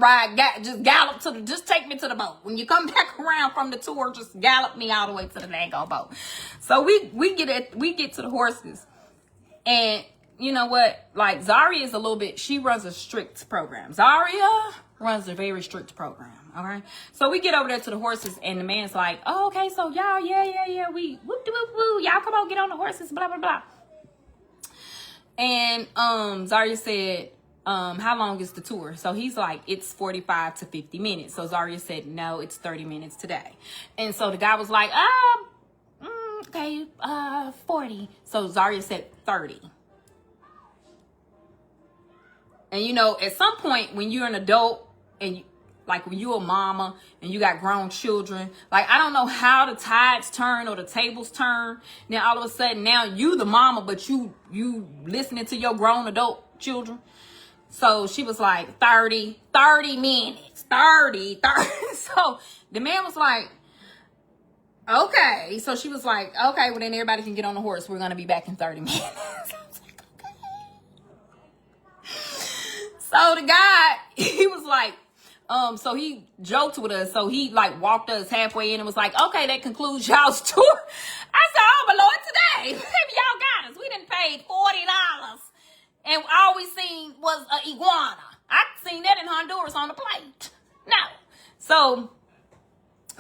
just take me to the boat. When you come back around from the tour, just gallop me all the way to the dang boat. So we get to the horses, and you know what? Like, Zaria is a little bit, she runs a strict program. Zaria runs a very strict program. Okay. So we get over there to the horses, and the man's like, oh, okay, so y'all, yeah. We whoop de whoop woo. Y'all come on, get on the horses, blah, blah, blah. And Zaria said, how long is the tour? So he's like, it's 45 to 50 minutes. So Zaria said, no, it's 30 minutes today. And so the guy was like, okay, 40. So Zaria said 30. And, you know, at some point when you're an adult and when you're a mama and you got grown children, like, I don't know how the tides turn or the tables turn. Now, all of a sudden, now you the mama, but you listening to your grown adult children. So she was like, 30 minutes, 30. So the man was like, okay. So she was like, okay, well, then everybody can get on the horse. We're going to be back in 30 minutes. So the guy, he was like, so he joked with us. So he like walked us halfway in and was like, okay, that concludes y'all's tour. I said, oh, my Lord, today, maybe y'all got us. We done paid $40. And all we seen was an iguana. I seen that in Honduras on the plate. No. So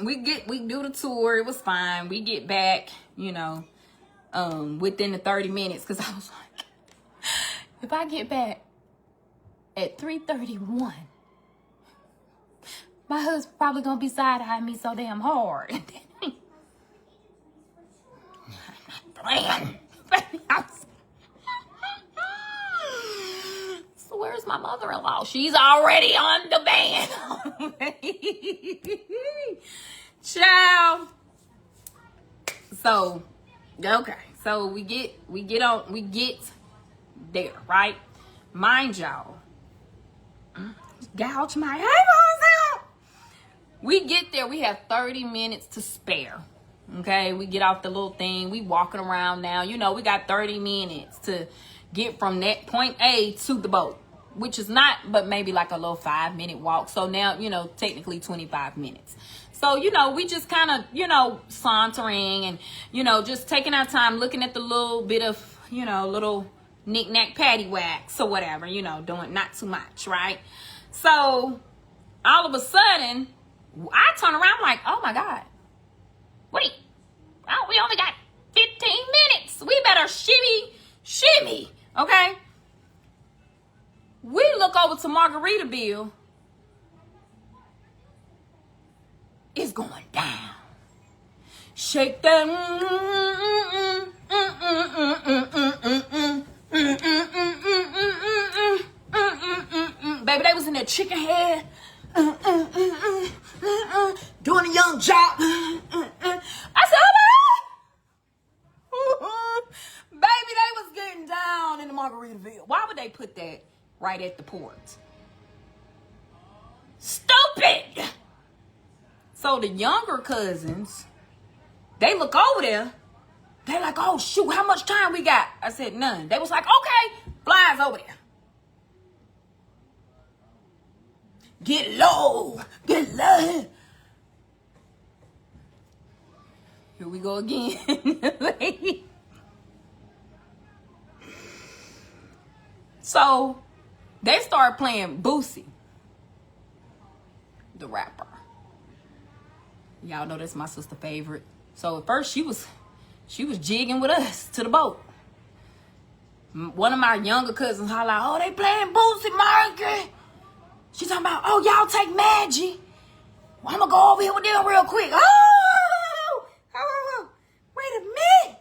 we do the tour. It was fine. We get back, you know, within the 30 minutes. Cause I was like, if I get back at 3:31, my husband probably gonna be side-eyeing me so damn hard. And then I'm not playing. So where's my mother-in-law? She's already on the band. Ciao. So, okay. So we get there, right? Mind y'all. Gouge my eyeballs out. We get there. We have 30 minutes to spare. Okay, we get off the little thing. We walking around now. You know, we got 30 minutes to get from that point A to the boat, which is not, but maybe like a little 5-minute walk. So now, you know, technically 25 minutes. So, you know, we just kind of, you know, sauntering and, you know, just taking our time looking at the little bit of, you know, little knick-knack paddywhacks or whatever, you know, doing not too much, right? So all of a sudden, I turn around like, oh my God, wait, oh, we only got 15 minutes. We better shimmy, okay? We look over to Margaritaville. It's going down. Shake that. Baby, they was in their chicken head. Doing a young job. I said, oh, baby, they was getting down in the Margaritaville. Why would they put that right at the port? Stupid. So the younger cousins, they look over there. They're like, oh, shoot, how much time we got? I said, none. They was like, okay, flies over there. Get low. Get low. Here we go again. So they started playing Boosie, the rapper. Y'all know that's my sister's favorite. So at first she was jigging with us to the boat. One of my younger cousins holler, oh, they playing Boosie, Margaret. She talking about, oh, y'all take Maggie. Well, I'm going to go over here with them real quick. Oh, wait a minute.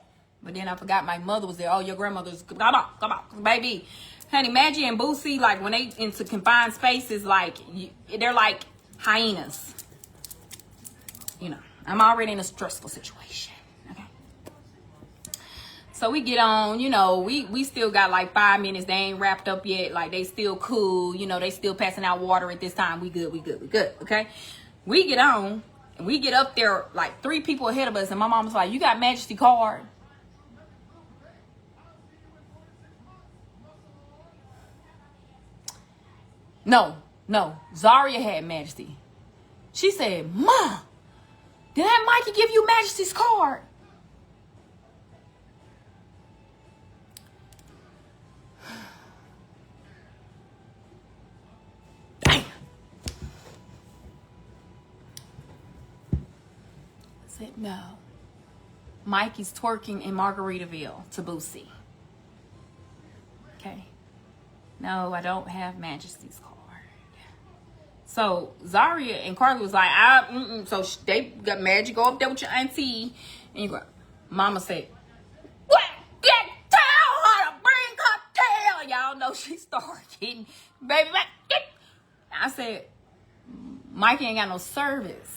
But then I forgot my mother was there. Oh, your grandmother's, come on, baby. Honey, Maggie and Boosie, like when they into confined spaces, like they're like hyenas. You know, I'm already in a stressful situation. Okay. So we get on, you know, we still got like 5 minutes. They ain't wrapped up yet. Like they still cool. You know, they still passing out water at this time. We good. Okay. We get on. We get up there like 3 people ahead of us. And my mom was like, you got Majesty card? No. Zaria had Majesty. She said, Mom, did that Mikey give you Majesty's card? Damn. I said, no. Mikey's twerking in Margaritaville to Boosie. Okay. No, I don't have Majesty's card. So Zaria and Carly was like, so they got Magic, go up there with your auntie. And you go, Mama said, what? Tell her to bring her tail. Y'all know she started getting, baby, I said, Mikey ain't got no service.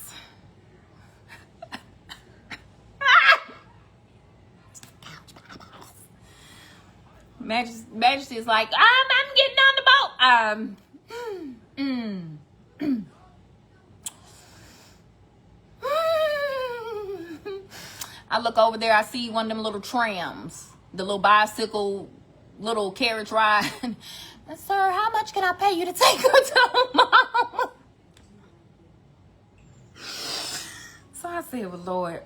Majesty is like, I'm getting on the boat. I look over there, I see one of them little trams, the little bicycle, little carriage ride. Sir, how much can I pay you to take her to Mom? So I said, well, Lord,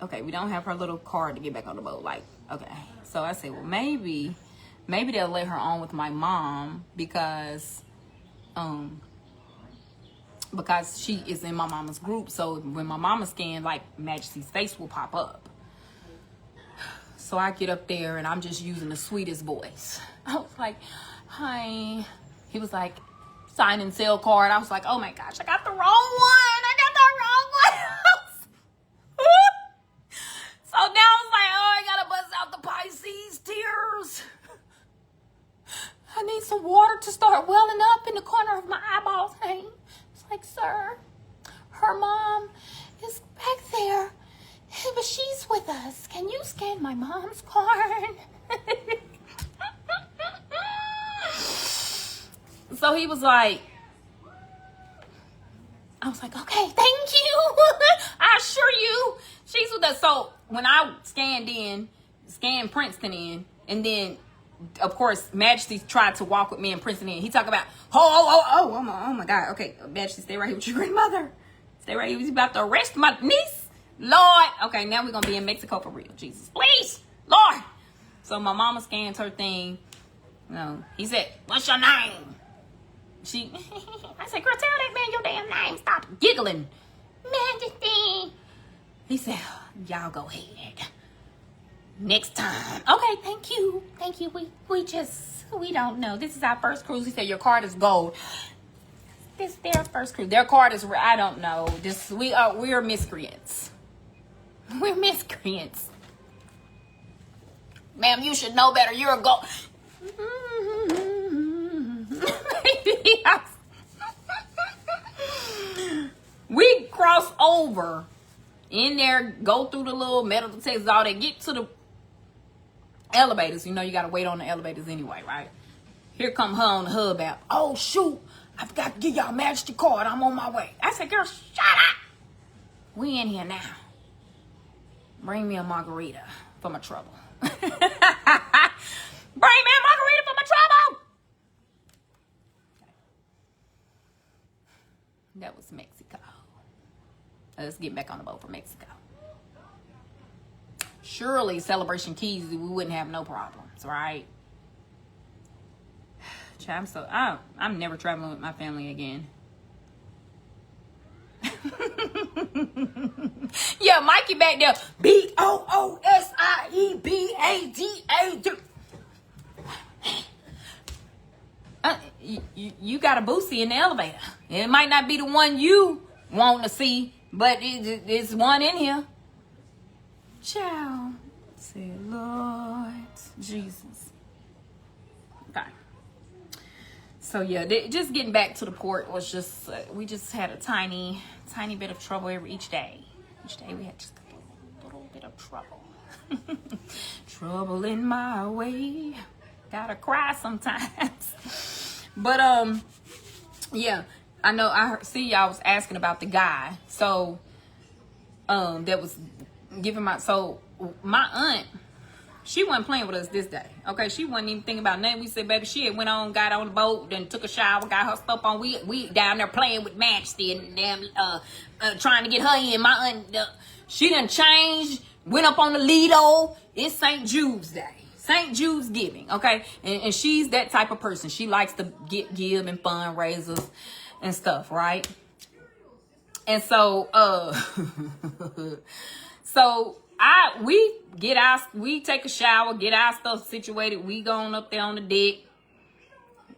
okay, we don't have her little card to get back on the boat. Like, okay. So I said, well, maybe they'll let her on with my mom because she is in my mama's group. So when my mama scanned, like, Majesty's face will pop up. So I get up there and I'm just using the sweetest voice. I was like, hi. He was like, sign and sell card. I was like, oh my gosh, I got the wrong one. So now I was like, oh, I gotta bust out the Pisces tears. I need some water to start welling up in the corner of my eyeballs. Hey, it's like, sir, her mom is back there, but she's with us. Can you scan my mom's card? So he was like, I was like, okay, thank you. I assure you, she's with us. So when I scanned Princeton in, and then, of course, Majesty tried to walk with me and Princeton in. He talked about, oh my God. Okay, Majesty, stay right here with your grandmother. Stay right here. He's about to arrest my niece. Lord. Okay, now we're going to be in Mexico for real. Jesus, please. Lord. So my mama scans her thing. No, he said, what's your name? I said, girl, tell that man your damn name. Stop giggling. Majesty. He said, y'all go ahead. Next time. Okay, thank you. We don't know. This is our first cruise. He said, your card is gold. This is their first cruise. Their card is, I don't know. We're miscreants. We're miscreants. Ma'am, you should know better. You're a gold. We cross over in there, go through the little metal detectors, all that, get to the elevators. You know you gotta wait on the elevators anyway, right? Here come her on the hub app. Oh shoot, I forgot to give y'all Majesty card. I'm on my way. I said, girl, shut up. We in here now. Bring me a margarita for my trouble. Bring me a margarita for my trouble. That was Mexico. Let's get back on the boat for Mexico. Surely Celebration Keys, we wouldn't have no problems, right? I'm never traveling with my family again. Yeah, Mikey back there. BOOSIEBADA. You got a Boosie in the elevator. It might not be the one you want to see, but it's one in here. Ciao. Say, Lord Jesus. Okay. So yeah, just getting back to the port was just we just had a tiny bit of trouble each day. Each day we had just a little bit of trouble. Trouble in my way. Gotta cry sometimes. But yeah, I know see y'all was asking about the guy. So that was giving my aunt, she wasn't playing with us this day. Okay, she wasn't even thinking about nothing. We said, baby, she had went on, got on the boat, then took a shower, got her stuff on. We down there playing with Maxie and damn trying to get her in. My aunt, she done changed, went up on the Lido. It's St. Jude's Day. St. Jude's giving, okay? And she's that type of person. She likes to give and fundraisers and stuff, right? And so, we take a shower, get our stuff situated. We going up there on the deck.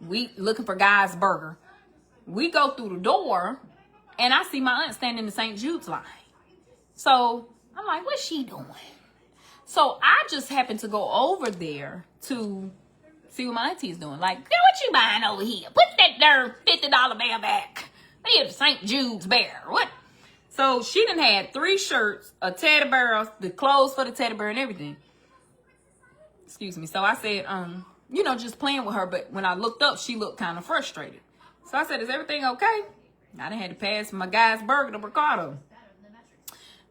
We looking for Guy's Burger. We go through the door, and I see my aunt standing in the St. Jude's line. So I'm like, what's she doing? So I just happened to go over there to see what my auntie is doing. Like, girl, what you buying over here? Put that there $50 bear back. What is St. Jude's bear? What? So she done had 3 shirts, a teddy bear, the clothes for the teddy bear and everything. Excuse me. So I said, just playing with her. But when I looked up, she looked kind of frustrated. So I said, is everything okay? I done had to pass my Guy's Burger to Ricardo.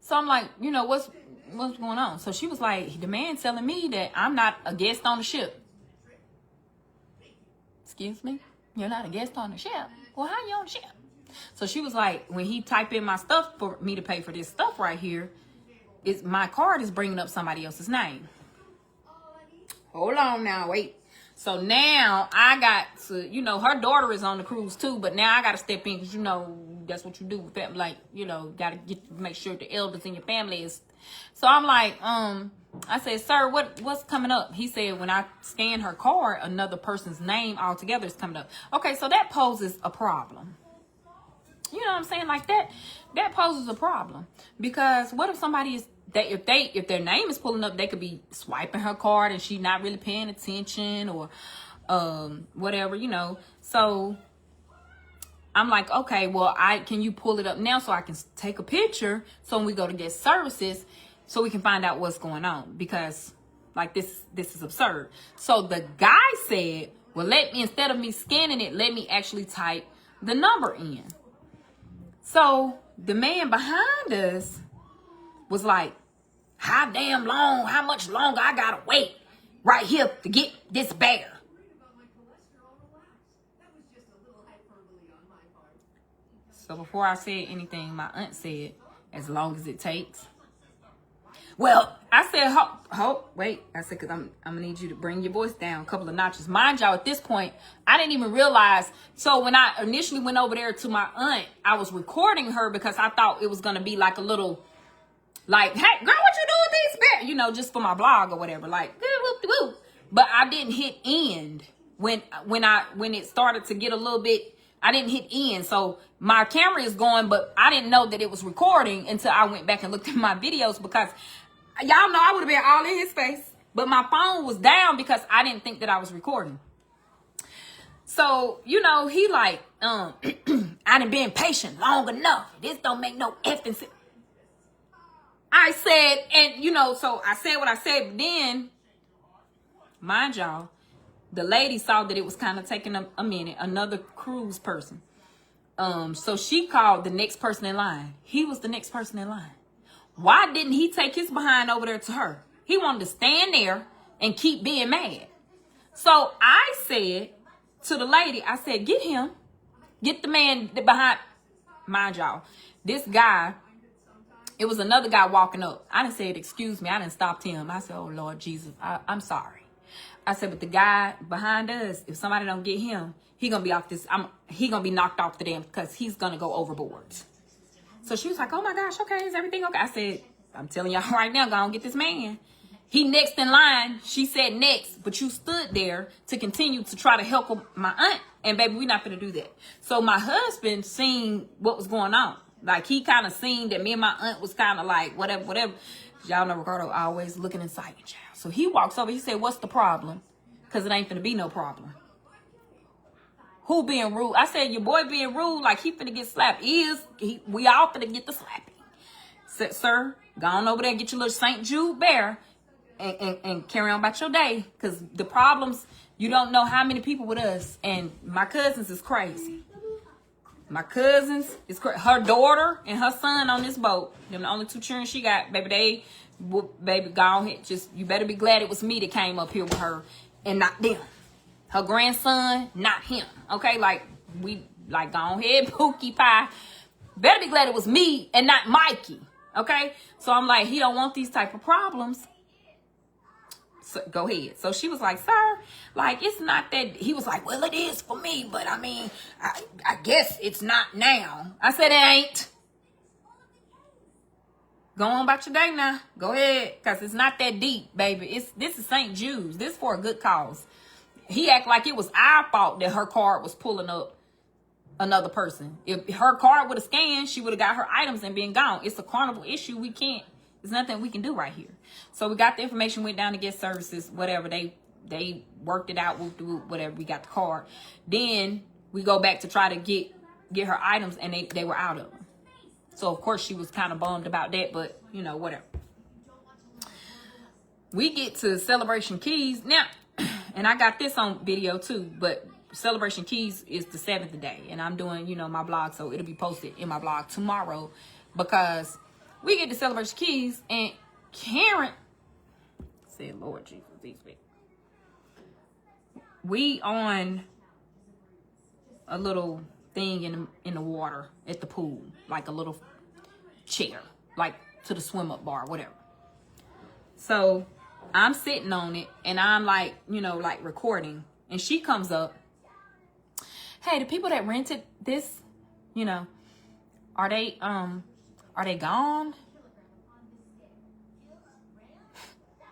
So I'm like, what's going on? So she was like, the man telling me that I'm not a guest on the ship. Excuse me? You're not a guest on the ship? Well, how you on the ship? So she was like, when he type in my stuff for me to pay for this stuff right here, my card is bringing up somebody else's name. Hold on now, wait. So now I got to, her daughter is on the cruise too, but now I got to step in because, that's what you do with family. Like, got to make sure the elders in your family is. So I'm like, I said, sir, what's coming up? He said, when I scan her card, another person's name altogether is coming up. Okay, so that poses a problem. You know what I'm saying? Like that poses a problem, because what if somebody is if their name is pulling up, they could be swiping her card and she not really paying attention or whatever, So I'm like, okay, well, can you pull it up now so I can take a picture so when we go to get services so we can find out what's going on, because like this is absurd. So the guy said, well, instead of me scanning it, let me actually type the number in. So the man behind us was like, how much longer I gotta wait right here to get this bear? So before I said anything, my aunt said, as long as it takes. Well, I said, wait. I said, because I'm going to need you to bring your voice down a couple of notches. Mind y'all, at this point, I didn't even realize. So when I initially went over there to my aunt, I was recording her because I thought it was going to be like a little, like, hey, girl, what you doing with these bears? Just for my blog or whatever. Like, whoop. But I didn't hit end when it started to get a little bit. I didn't hit end. So my camera is going, but I didn't know that it was recording until I went back and looked at my videos, because y'all know I would have been all in his face. But my phone was down because I didn't think that I was recording. So, he like, I done been patient long enough. This don't make no effing sense. I said, and so I said what I said, but then, mind y'all, the lady saw that it was kind of taking a minute, another cruise person. So she called the next person in line. He was the next person in line. Why didn't he take his behind over there to her? He wanted to stand there and keep being mad. So I said to the lady, I said, get him. Get the man behind. Mind y'all, this guy, it was another guy walking up. I done said, excuse me. I done stopped him. I said, oh, Lord Jesus, I'm sorry. I said, but the guy behind us, if somebody don't get him, he gonna be off this. He gonna be knocked off the damn, because he's gonna go overboard. So she was like, oh my gosh, okay, is everything okay? I said, I'm telling y'all right now, go on get this man. He next in line. She said next, but you stood there to continue to try to help my aunt. And baby, we're not gonna do that. So my husband seen what was going on. Like, he kind of seen that me and my aunt was kind of like, whatever. Y'all know Ricardo always looking inside your child. So he walks over. He said, what's the problem? Because it ain't finna be no problem. Who being rude? I said, your boy being rude, like he finna get slapped. We all finna get the slapping. Said, sir, go on over there and get your little St. Jude bear and carry on about your day. Because the problems, you don't know how many people with us. And my cousins is crazy. My cousins is crazy. Her daughter and her son on this boat. Them the only 2 children she got. Baby, go ahead. You better be glad it was me that came up here with her and not them. Her grandson, not him. Okay, go ahead, Pookie Pie. Better be glad it was me and not Mikey. Okay, so I'm like, he don't want these type of problems. So go ahead. So she was like, sir, like, it's not that. He was like, well, it is for me, but I mean, I guess it's not now. I said, it ain't. Go on about your day now. Go ahead, because it's not that deep, baby. This is St. Jude's. This for a good cause. He act like it was our fault that her card was pulling up another person. If her card would have scanned, she would have got her items and been gone. It's a carnival issue. We can't. There's nothing we can do right here. So we got the information, went down to guest services, whatever. They worked it out, whatever. We got the card. Then we go back to try to get her items, and they were out of them. So of course she was kind of bummed about that, but you know, whatever. We get to Celebration Keys now, and I got this on video too, but Celebration Keys is the 7th day, and I'm doing, you know, my blog, so it'll be posted in my blog tomorrow, because we get to Celebration Keys, and Karen said, Lord Jesus, these people. We on a little thing in the water at the pool, like a little chair, like to the swim up bar, whatever. So I'm sitting on it, and I'm like, you know, like recording, and she comes up. Hey, the people that rented this, you know, are they gone?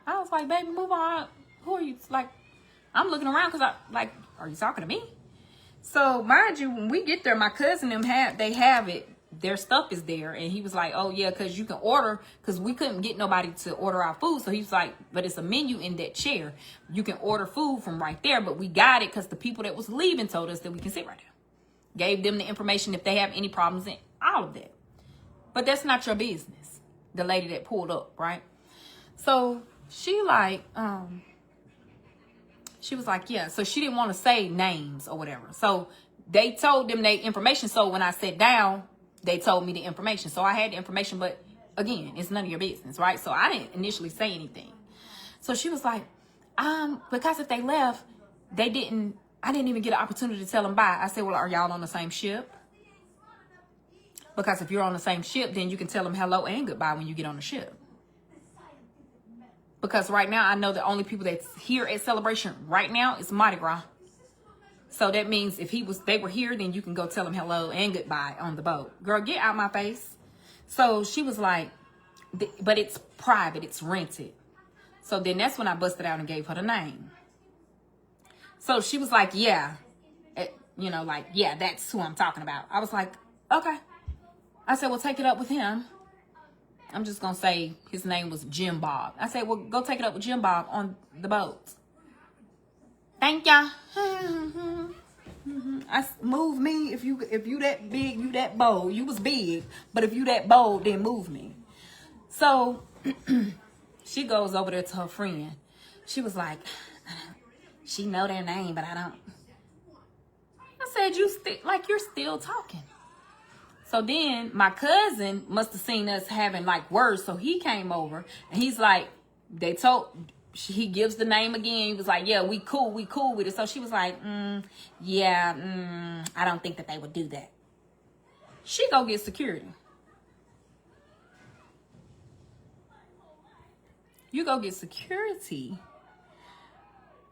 I was like, baby, move on. Who are you? Like, I'm looking around because are you talking to me? So mind you, when we get there, my cousin they have it. Their stuff is there, and he was like, oh yeah, because you can order, because we couldn't get nobody to order our food. So he was like, but it's a menu in that chair. You can order food from right there, but we got it because the people that was leaving told us that we can sit right there. Gave them the information if they have any problems and all of that. But that's not your business. The lady that pulled up, right? So she like, she was like, yeah. So she didn't want to say names or whatever. So they told them their information. So when I sat down, they told me the information. So I had the information, but again, it's none of your business, right? So I didn't initially say anything. So she was like, because if they left, I didn't even get an opportunity to tell them bye. I said, well, are y'all on the same ship? Because if you're on the same ship, then you can tell them hello and goodbye when you get on the ship. Because right now, I know the only people that's here at Celebration right now is Mardi Gras. So that means if they were here, then you can go tell them hello and goodbye on the boat. Girl, get out my face. So she was like, but it's private, it's rented. So then that's when I busted out and gave her the name. So she was like, yeah, you know, like, yeah, that's who I'm talking about. I was like, okay. I said, well, take it up with him. I'm just going to say his name was Jim Bob. I said, well, go take it up with Jim Bob on the boat. Thank ya. I move me if you that big, you that bold. You was big, but if you that bold, then move me. So she goes over there to her friend. She was like, she know their name, but I don't. I said, you're still talking. So then my cousin must have seen us having like words, so he came over and he's like, he gives the name again. He was like, yeah, we cool with it. So she was like, yeah, I don't think that they would do that. She go get security. You go get security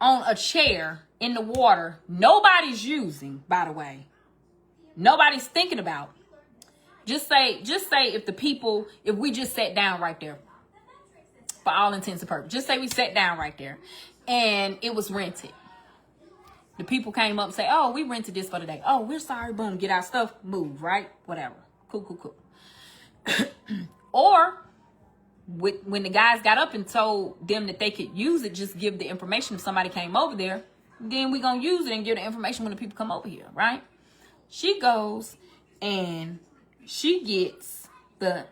on a chair in the water. Nobody's using, by the way. Nobody's thinking about. Just say if we just sat down right there. For all intents and purposes. Just say we sat down right there and it was rented. The people came up and say, oh, we rented this for the day. Oh, we're sorry. Boom. Get our stuff. Move. Right? Whatever. Cool. Or when the guys got up and told them that they could use it, just give the information if somebody came over there, then we gonna use it and give the information when the people come over here, right? She goes and she gets the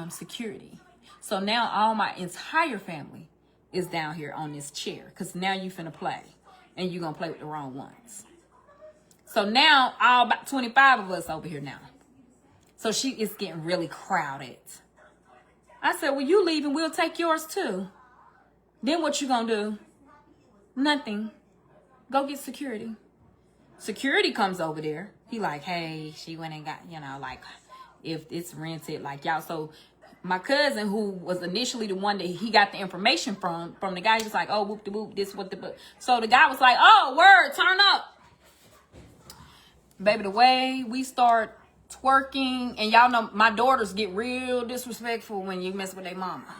security. So now all my entire family is down here on this chair, because now you finna play, and you gonna play with the wrong ones. So now all about 25 of us over here now. So she is getting really crowded. I said, well, you leave and we'll take yours too. Then what you gonna do? Nothing. Go get security. Security comes over there. He like, hey, she went and got, you know, like, if it's rented, like y'all. So my cousin, who was initially the one that he got the information from the guy, he was like, oh, whoop de whoop, this what the book. So the guy was like, oh, word, turn up. Baby, the way we start twerking, and y'all know my daughters get real disrespectful when you mess with their mama.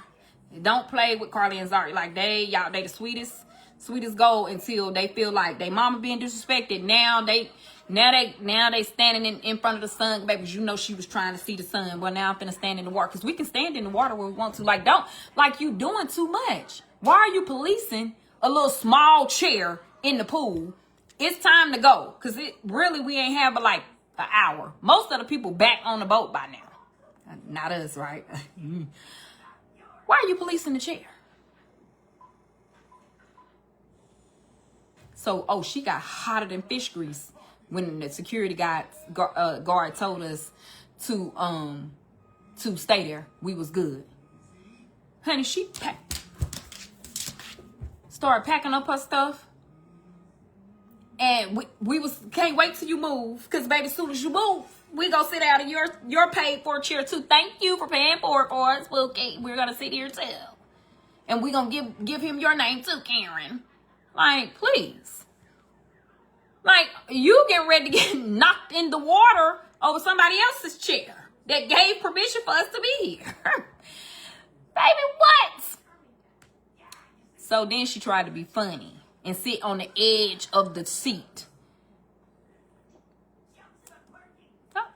Don't play with Carly and Zari. Like they the sweetest gold until they feel like they mama being disrespected. Now they standing in front of the sun, baby. You know she was trying to see the sun. Well, now I'm finna stand in the water, because we can stand in the water when we want to. Like, don't, like, you doing too much. Why are you policing a little small chair in the pool? It's time to go, because it really, we ain't have but like an hour. Most of the people back on the boat by now. Not us, right? Why are you policing the chair? So, oh, she got hotter than fish grease when the security guard told us to stay there. We was good. Honey, she started packing up her stuff. And we can't wait till you move. Because, baby, as soon as you move, we gonna sit out in your paid for chair too. Thank you for paying for it for us. We're gonna sit here too. And we gonna give him your name too, Karen. Like, please. Like, you getting ready to get knocked in the water over somebody else's chair that gave permission for us to be here. Baby, what? So then she tried to be funny and sit on the edge of the seat. Oh,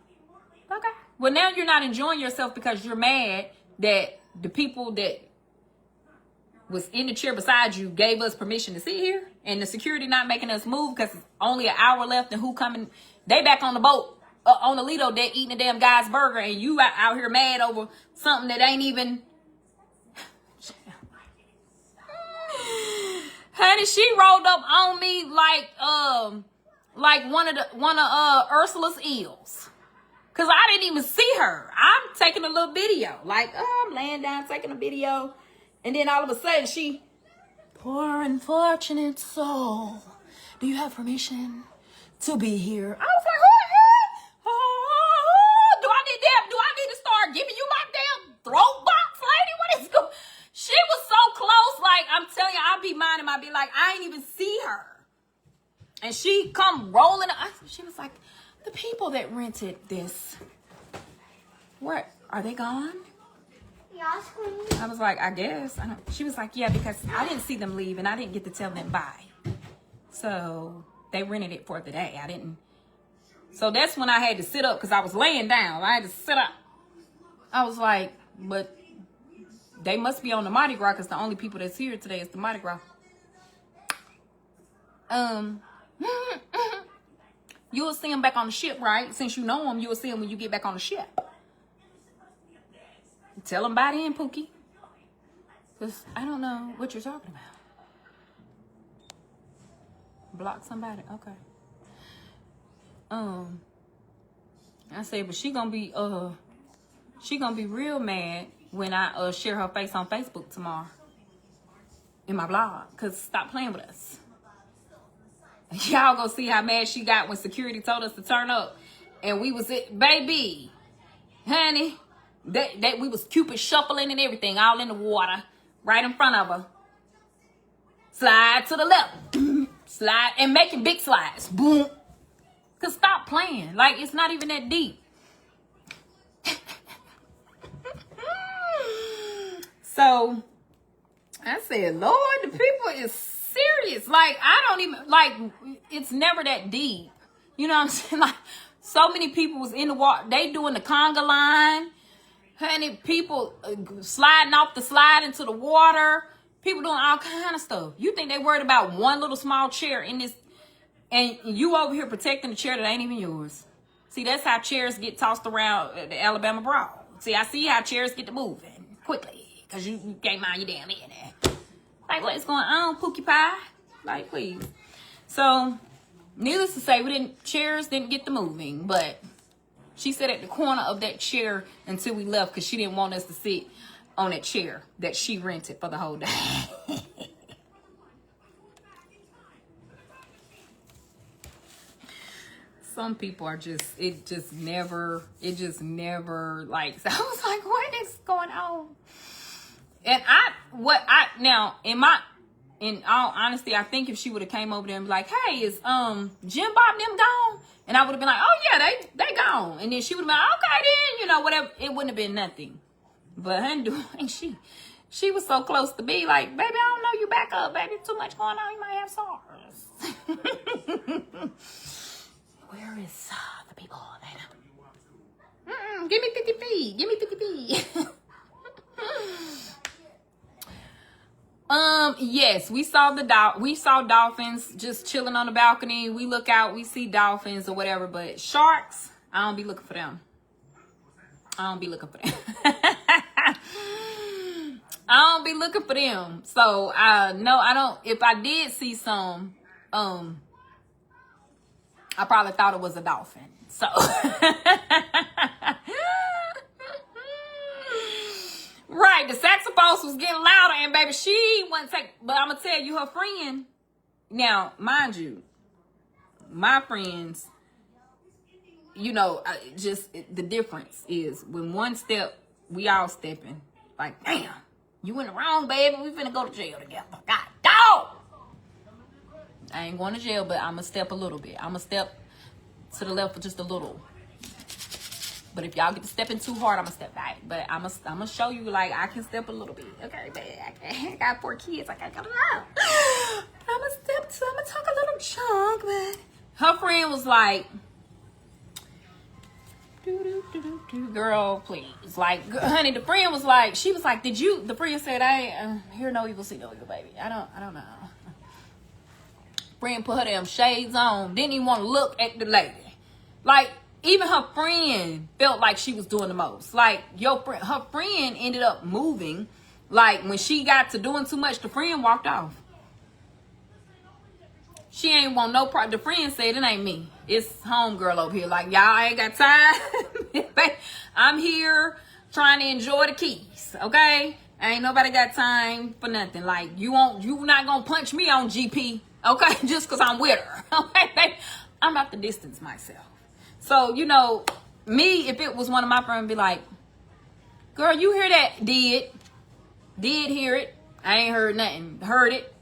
okay. Well, now you're not enjoying yourself because you're mad that the people that was in the chair beside you gave us permission to sit here, and the security not making us move because it's only an hour left, and who coming? They back on the boat on the Lido deck eating the damn guy's burger, and you out here mad over something that ain't even. Honey, she rolled up on me like one of Ursula's eels. Cause I didn't even see her. I'm taking a little video. Like, oh, I'm laying down taking a video. And then all of a sudden she, poor unfortunate soul, do you have permission to be here? I was like, do I need to start giving you my damn throat box, lady? What is going? She was so close. Like, I'm telling you, I'll be minding. I'll be like, I ain't even see her. And she come rolling. She was like, the people that rented this, what, are they gone? I was like, I guess. She was like, yeah, because I didn't see them leave and I didn't get to tell them bye. So they rented it for the day. I didn't. So that's when I had to sit up because I was laying down. I had to sit up. I was like, but they must be on the Mardi Gras because the only people that's here today is the Mardi Gras. You'll see them back on the ship, right? Since you know them, you'll see them when you get back on the ship. Tell them by then, Pookie. Because I don't know what you're talking about. Block somebody. Okay. I say, but she gonna be real mad when I share her face on Facebook tomorrow. In my blog. Because stop playing with us. Y'all gonna see how mad she got when security told us to turn up. And we was it, baby. Honey. That we was Cupid shuffling and everything, all in the water, right in front of her. Slide to the left, slide, and making big slides. Boom. Cause stop playing, like it's not even that deep. So I said, Lord, the people is serious. Like I don't even like. It's never that deep. You know what I'm saying? Like so many people was in the water. They doing the conga line. Honey, people sliding off the slide into the water. People doing all kind of stuff. You think they worried about one little small chair in this, and you over here protecting the chair that ain't even yours. See, that's how chairs get tossed around at the Alabama Brawl. See, I see how chairs get to moving quickly because you can't mind your damn business. Like, what's going on, Pookie Pie? Like, please. So, needless to say, chairs didn't get to moving, but she sat at the corner of that chair until we left because she didn't want us to sit on that chair that she rented for the whole day. Some people are it just never, like, so I was like, what is going on? And in all honesty, I think if she would have came over there and be like, hey, is Jim Bob and them gone? And I would have been like, oh yeah, they gone. And then she would have been like, okay then, whatever. It wouldn't have been nothing. But she was so close to be like, baby, I don't know, you back up, baby. Too much going on, you might have SARS. Where is the people that give me 50p, give me 50p. Yes, we saw dolphins just chilling on the balcony. We look out, we see dolphins or whatever, but sharks, I don't be looking for them. I don't be looking for them. I don't be looking for them. So no, I don't. If I did see some, I probably thought it was a dolphin. So right, the saxophone was getting louder, and baby, she wasn't take. But I'm gonna tell you, her friend. Now, mind you, my friends, just the difference is when one step, we all stepping. Like, damn, you in the wrong, baby. We finna go to jail together. God, dog. I ain't going to jail, but I'm gonna step a little bit. I'm gonna step to the left for just a little. But if y'all get to stepping too hard, I'm gonna step back. But I'm gonna show you, like, I can step a little bit. Okay, baby. I got 4 kids. I can't go out. I'm gonna talk a little chunk, but her friend was like, girl, please. Like, honey, the friend was like, she was like, the friend said, I ain't hear no evil, see no evil, baby. I don't know. Friend put her damn shades on, didn't even want to look at the lady. Like, even her friend felt like she was doing the most. Like, her friend ended up moving. Like, when she got to doing too much, the friend walked off. She ain't want no part. The friend said, it ain't me. It's homegirl over here. Like, y'all ain't got time. I'm here trying to enjoy the keys, okay? Ain't nobody got time for nothing. Like, you not gonna punch me on GP, okay? Just because I'm with her, okay? I'm about to distance myself. So, me, if it was one of my friends, be like, girl, you hear that? Did hear it. I ain't heard nothing. Heard it.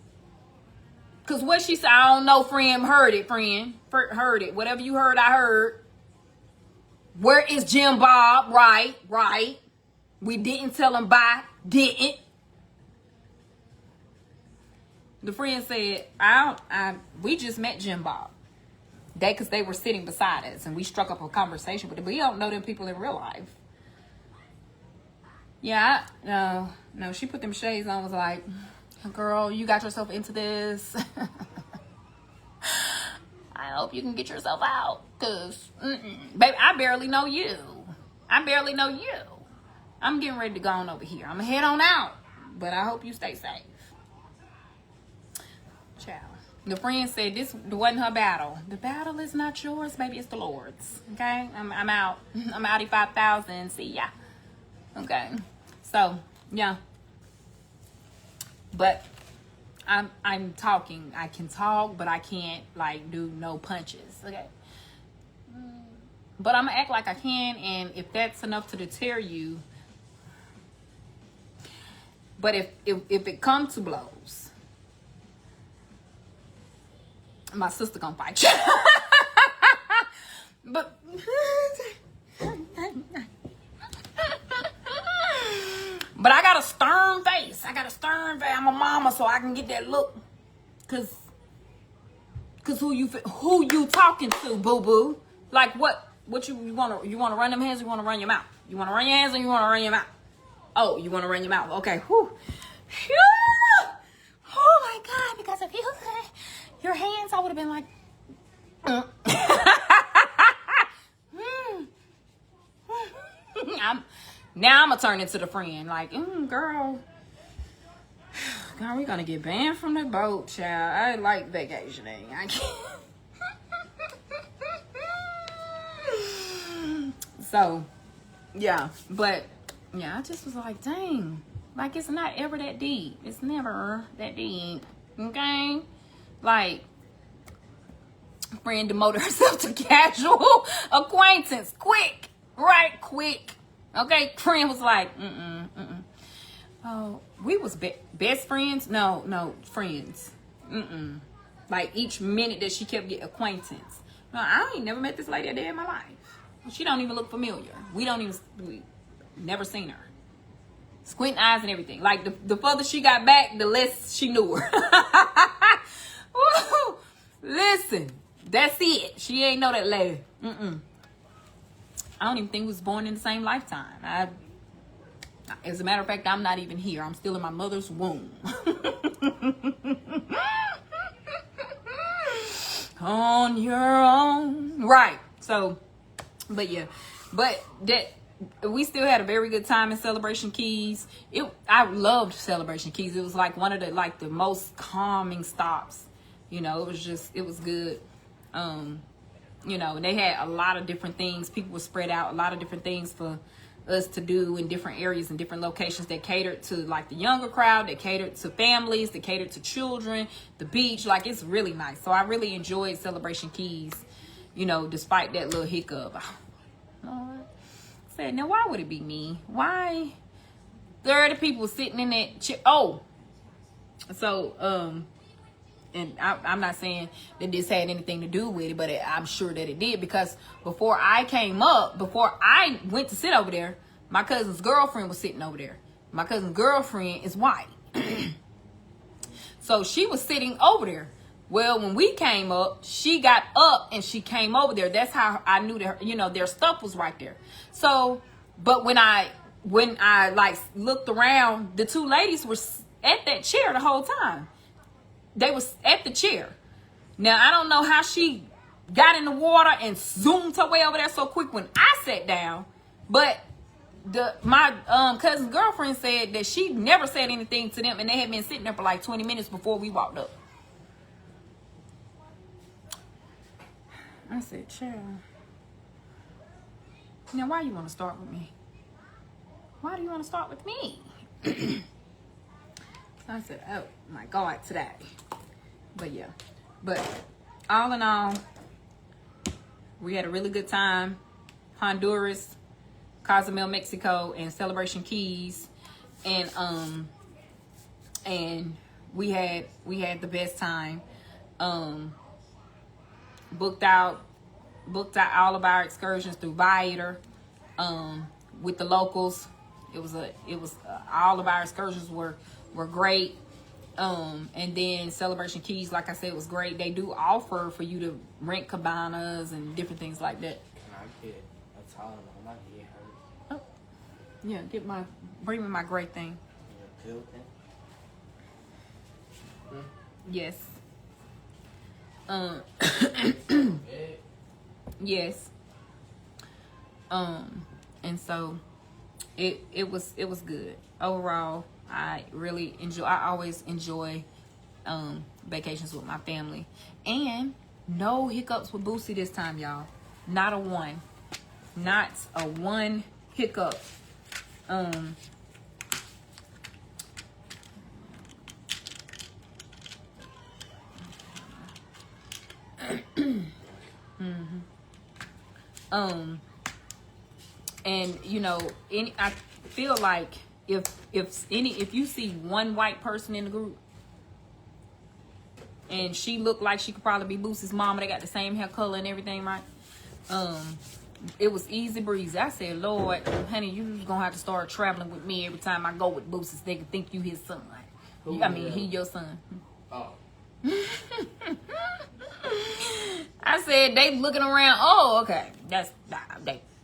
Because what she said, I don't know, friend. Heard it, friend. Heard it. Whatever you heard, I heard. Where is Jim Bob? Right. We didn't tell him bye. Didn't. The friend said, we just met Jim Bob. Because they were sitting beside us and we struck up a conversation with them. We don't know them people in real life. Yeah, no, she put them shades on, was like, girl, you got yourself into this. I hope you can get yourself out. Because, baby, I barely know you. I'm getting ready to go on over here. I'm going to head on out. But I hope you stay safe. Ciao. The friend said this wasn't her battle. The battle is not yours, baby. It's the Lord's. Okay? I'm out. I'm outie 5,000. See ya. Okay. So, yeah. But I'm talking. I can talk, but I can't, like, do no punches. Okay? But I'm gonna act like I can, and if that's enough to deter you. But if it comes to blows, my sister gonna fight you. But I got a stern face. I'm a mama, so I can get that look. Cause who you talking to, boo boo? Like what What you want to run them hands or you want to run your mouth? You want to run your hands or you want to run your mouth? Oh, you want to run your mouth. Okay. Whew. Phew. Oh my God, because if you had your hands, I would have been like, now I'm going to turn into the friend. Like, girl, we going to get banned from the boat, child. I like vacationing. I can't. So, yeah. But, yeah, I just was like, dang. Like, it's not ever that deep. It's never that deep. Okay? Like, friend demoted herself to casual acquaintance. Quick. Right? Quick. Okay? Friend was like, oh, we was best friends? No, friends. Like, each minute that she kept getting acquaintance. No, I ain't never met this lady a day in my life. She don't even look familiar. We never seen her. Squinting eyes and everything. Like, the further she got back, the less she knew her. Woo! Listen, that's it. She ain't know that lady. I don't even think we was born in the same lifetime. As a matter of fact, I'm not even here. I'm still in my mother's womb. On your own. Right. So, but yeah. But that we still had a very good time in Celebration Keys. I loved Celebration Keys. It was like one of the most calming stops. You know, it was good. You know, they had a lot of different things. People were spread out, a lot of different things for us to do in different areas and different locations that catered to like the younger crowd, that catered to families, that catered to children, the beach. Like, it's really nice. So I really enjoyed Celebration Keys, you know, despite that little hiccup. Lord. I said, now why would it be me? Why 30 people sitting in that chair? Oh, so and I'm not saying that this had anything to do with it, but I'm sure that it did, because before I went to sit over there, my cousin's girlfriend was sitting over there. My cousin's girlfriend is white. So she was sitting over there. Well, when we came up, she got up and she came over there. That's how I knew that, you know, their stuff was right there. So, but when I like looked around, the two ladies were at that chair the whole time. They was at the chair. Now, I don't know how she got in the water and zoomed her way over there so quick when I sat down. But my cousin's girlfriend said that she never said anything to them, and they had been sitting there for like 20 minutes before we walked up. I said, child. Now, why you want to start with me? Why do you want to start with me? So I said, oh my God, today. But yeah. But all in all, we had a really good time. Honduras, Cozumel, Mexico, and Celebration Keys. And we had the best time. Booked out all of our excursions through Viator, with the locals. It was all of our excursions were great. And then Celebration Keys, like I said, was great. They do offer for you to rent cabanas and different things like that. Can I get a Tylenol? I'm not getting hurt. Oh, yeah, bring me my great thing. Your pill thing? Yes. Yes. And so it was good. Overall, I always enjoy vacations with my family. And no hiccups with Boosie this time, y'all. Not a one. Not a one hiccup. And you know, I feel like if you see one white person in the group and she looked like she could probably be Boosie's mama, they got the same hair color and everything, right? It was easy breezy. I said, Lord, honey, you gonna have to start traveling with me every time I go with Boosie's. They can think you his son. He your son. Oh. I said they looking around. Oh, okay.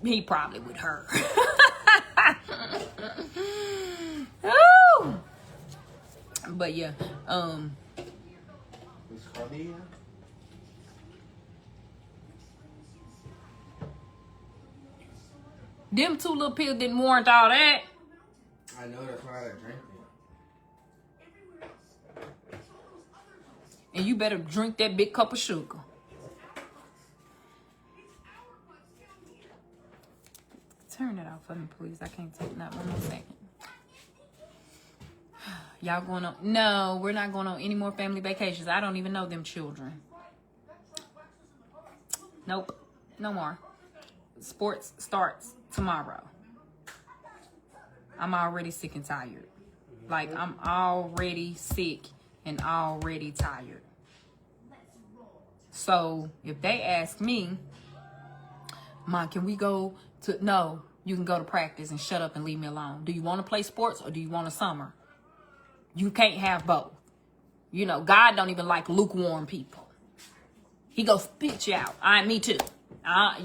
He probably with her. Ooh. But yeah, them 2 little pills didn't warrant all that. I know, that's why I drank it. And you better drink that big cup of sugar. Turn it off for me, please. I can't take not 1 more second. Y'all going on? No, we're not going on any more family vacations. I don't even know them children. Nope, no more. Sports starts tomorrow. I'm already sick and tired. Like, I'm already sick and already tired. So, if they ask me, Mom, can we go to... No, you can go to practice and shut up and leave me alone. Do you want to play sports or do you want a summer? You can't have both. You know, God don't even like lukewarm people. He goes spit you out. Me too.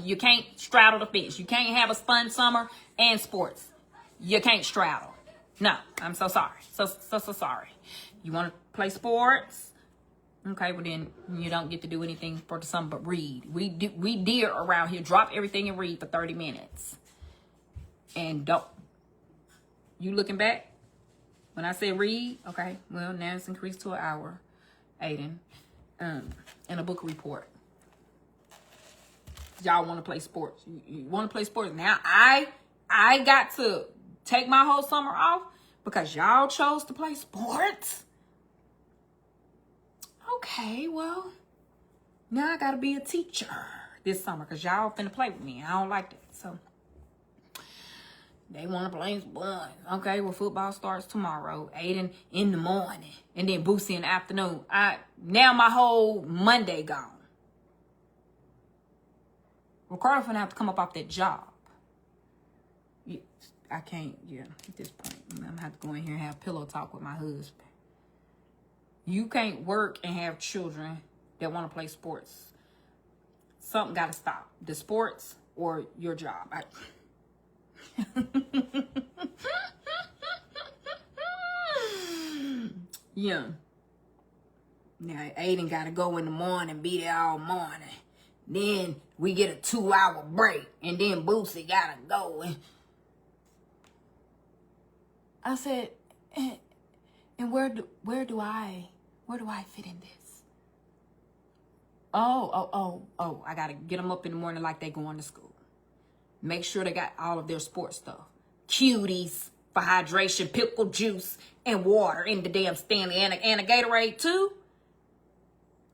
You can't straddle the fence. You can't have a fun summer and sports. You can't straddle. No, I'm so sorry. So sorry. You want to play sports? Okay, well then you don't get to do anything for the summer but read. We dear around here. Drop everything and read for 30 minutes. And don't. You looking back? When I say read, okay, well, now it's increased to an hour, Aiden, and a book report. Y'all want to play sports. You want to play sports. Now, I got to take my whole summer off because y'all chose to play sports. Okay, well, now I got to be a teacher this summer because y'all finna play with me. I don't like that, so. They want to play sports. Okay, well, football starts tomorrow. Aiden in the morning. And then Boosie in the afternoon. Now my whole Monday gone. Ricardo finna have to come up off that job. I can't, at this point. I'm going to have to go in here and have pillow talk with my husband. You can't work and have children that want to play sports. Something got to stop. The sports or your job. Yeah. Now Aiden gotta go in the morning, be there all morning. Then we get a 2-hour break, and then Boosie gotta go. And I said, and where do I fit in this? Oh! I gotta get them up in the morning like they going to school. Make sure they got all of their sports stuff. Cuties for hydration, pickle juice, and water in the damn Stanley. And a Gatorade too?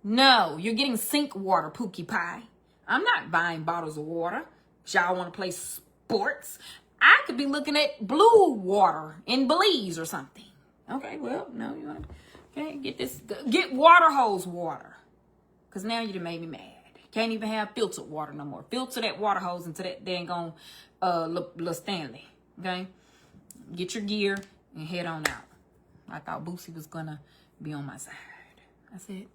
No, you're getting sink water, Pookie Pie. I'm not buying bottles of water. Y'all want to play sports? I could be looking at blue water in Belize or something. Okay, well, no, you want to... Get water hose water. Because now you done made me mad. Can't even have filtered water no more. Filter that water hose into that dang on La Stanley. Okay? Get your gear and head on out. I thought Boosie was gonna be on my side. I said,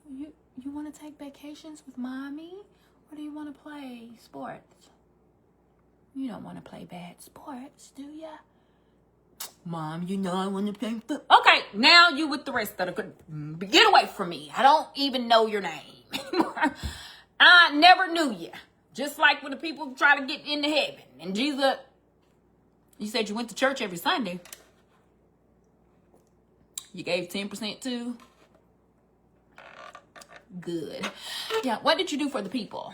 you want to take vacations with mommy? Or do you want to play sports? You don't want to play bad sports, do ya? Mom, you know I want to play football. Okay, now you with the rest of the... Get away from me. I don't even know your name anymore. I never knew you. Just like when the people try to get into heaven. And Jesus, you said you went to church every Sunday. You gave 10% too. Good. Yeah, what did you do for the people?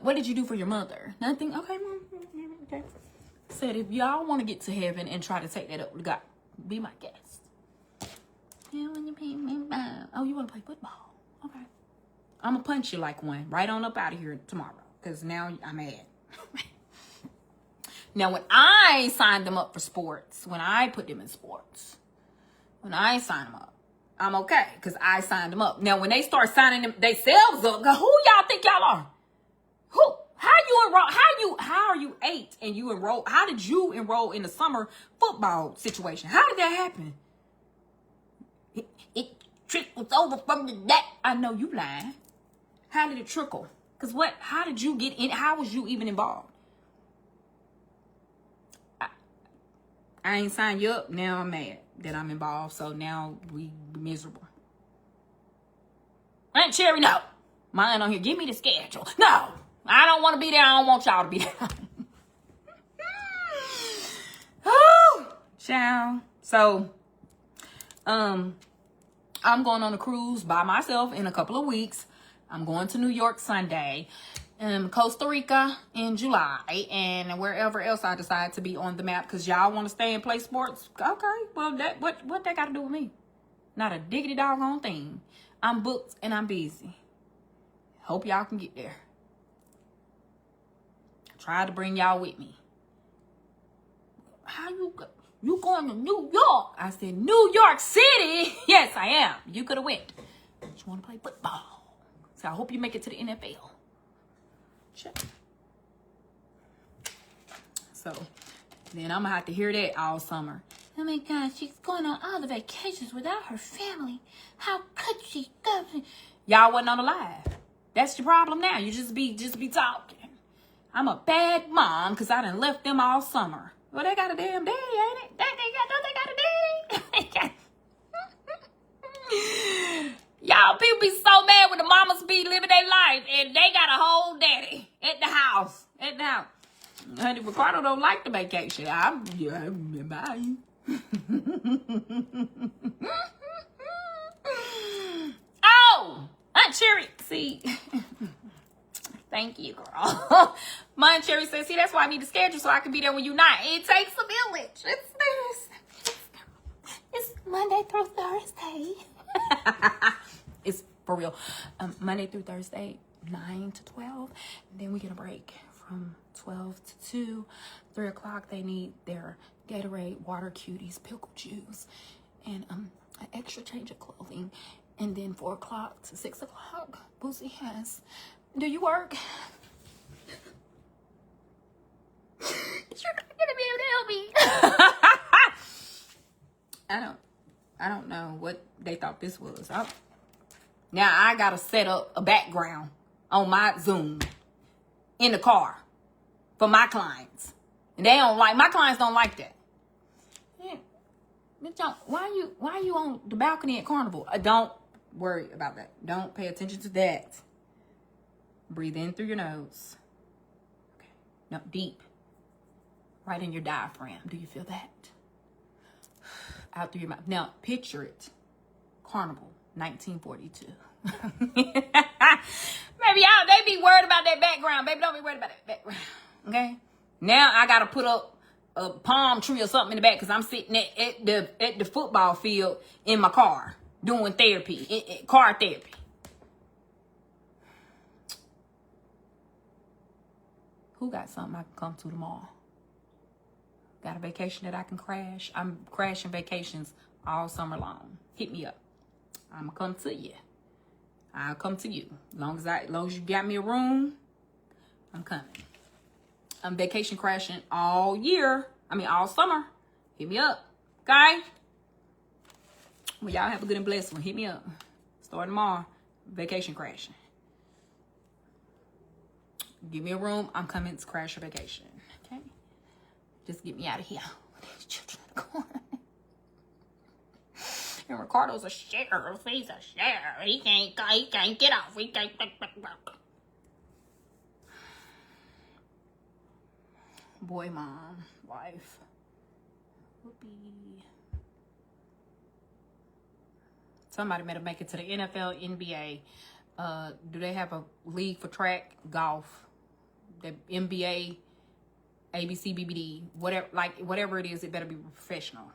What did you do for your mother? Nothing? Okay, Mom. Okay. Said if y'all want to get to heaven and try to take that up with God, be my guest. Yeah, when you pay me back. Oh, you want to play football? Okay. I'm going to punch you like one. Right on up out of here tomorrow. Because now I'm mad. Now, when I signed them up for sports, when I put them in sports, when I sign them up, I'm okay. Because I signed them up. Now, when they start signing them themselves up, who y'all think y'all are? Who? How you enroll? How are you 8 and you enroll? How did you enroll in the summer football situation? How did that happen? It trickles over from the neck. I know you lying. How did it trickle? Because how did you get in? How was you even involved? I ain't signed you up. Now I'm mad that I'm involved. So now we miserable. Aunt Cherry, no. My aunt on here, give me the schedule. No, I don't want to be there. I don't want y'all to be there. Oh, child. So, I'm going on a cruise by myself in a couple of weeks. I'm going to New York Sunday, Costa Rica in July, and wherever else I decide to be on the map. Because y'all want to stay and play sports. Okay, well, what that got to do with me? Not a diggity doggone thing. I'm booked and I'm busy. Hope y'all can get there. Try to bring y'all with me. How you going to New York? I said, New York City? Yes, I am. You could have went. But you want to play football. So I hope you make it to the NFL. Check. So then I'm going to have to hear that all summer. Oh my God, she's going on all the vacations without her family. How could she go? Y'all wasn't on the live. That's your problem now. You just be talking. I'm a bad mom because I done left them all summer. Well, they got a damn daddy, ain't it? They got a daddy. Y'all people be so mad when the mamas be living their life and they got a whole daddy at the house. Honey, Ricardo don't like the vacation. Bye. Oh, Aunt Cherry. See, thank you, girl. My Aunt Cherry says, see, that's why I need to schedule so I can be there when you're not. It takes a village. It's Monday through Thursday. It's for real. Monday through Thursday, 9 to 12. And then we get a break from 12 to 2. 3 o'clock, they need their Gatorade, water cuties, pickle juice, and an extra change of clothing. And then 4 o'clock to 6 o'clock, Boosie has, do you work? You're not gonna be able to help me. I don't know what they thought this was. Now I gotta set up a background on my Zoom in the car for my clients. And my clients don't like that. Why you on the balcony at Carnival? Don't worry about that. Don't pay attention to that. Breathe in through your nose. Okay. No, deep. Right in your diaphragm. Do you feel that? Out through your mouth. Now, picture it. Carnival, 1942. Maybe y'all, they be worried about that background. Baby, don't be worried about that background. Okay? Now I got to put up a palm tree or something in the back because I'm sitting at the football field in my car doing therapy, car therapy. Who got something I can come to tomorrow? Got a vacation that I can crash? I'm crashing vacations all summer long. Hit me up. I'm gonna come to you. I'll come to you. As long as you got me a room, I'm coming. I'm vacation crashing all summer. Hit me up. Okay? Well, y'all have a good and blessed one. Hit me up. Starting tomorrow. Vacation crashing. Give me a room. I'm coming to crash your vacation. Okay? Just get me out of here. These children are going. And Ricardo's a sheriff. He's a sheriff. He can't get off. He can't. Boy, mom, wife. Whoopee. Somebody better make it to the NFL, NBA. Do they have a league for track, golf, the NBA, ABC, BBD, whatever it is, it better be professional.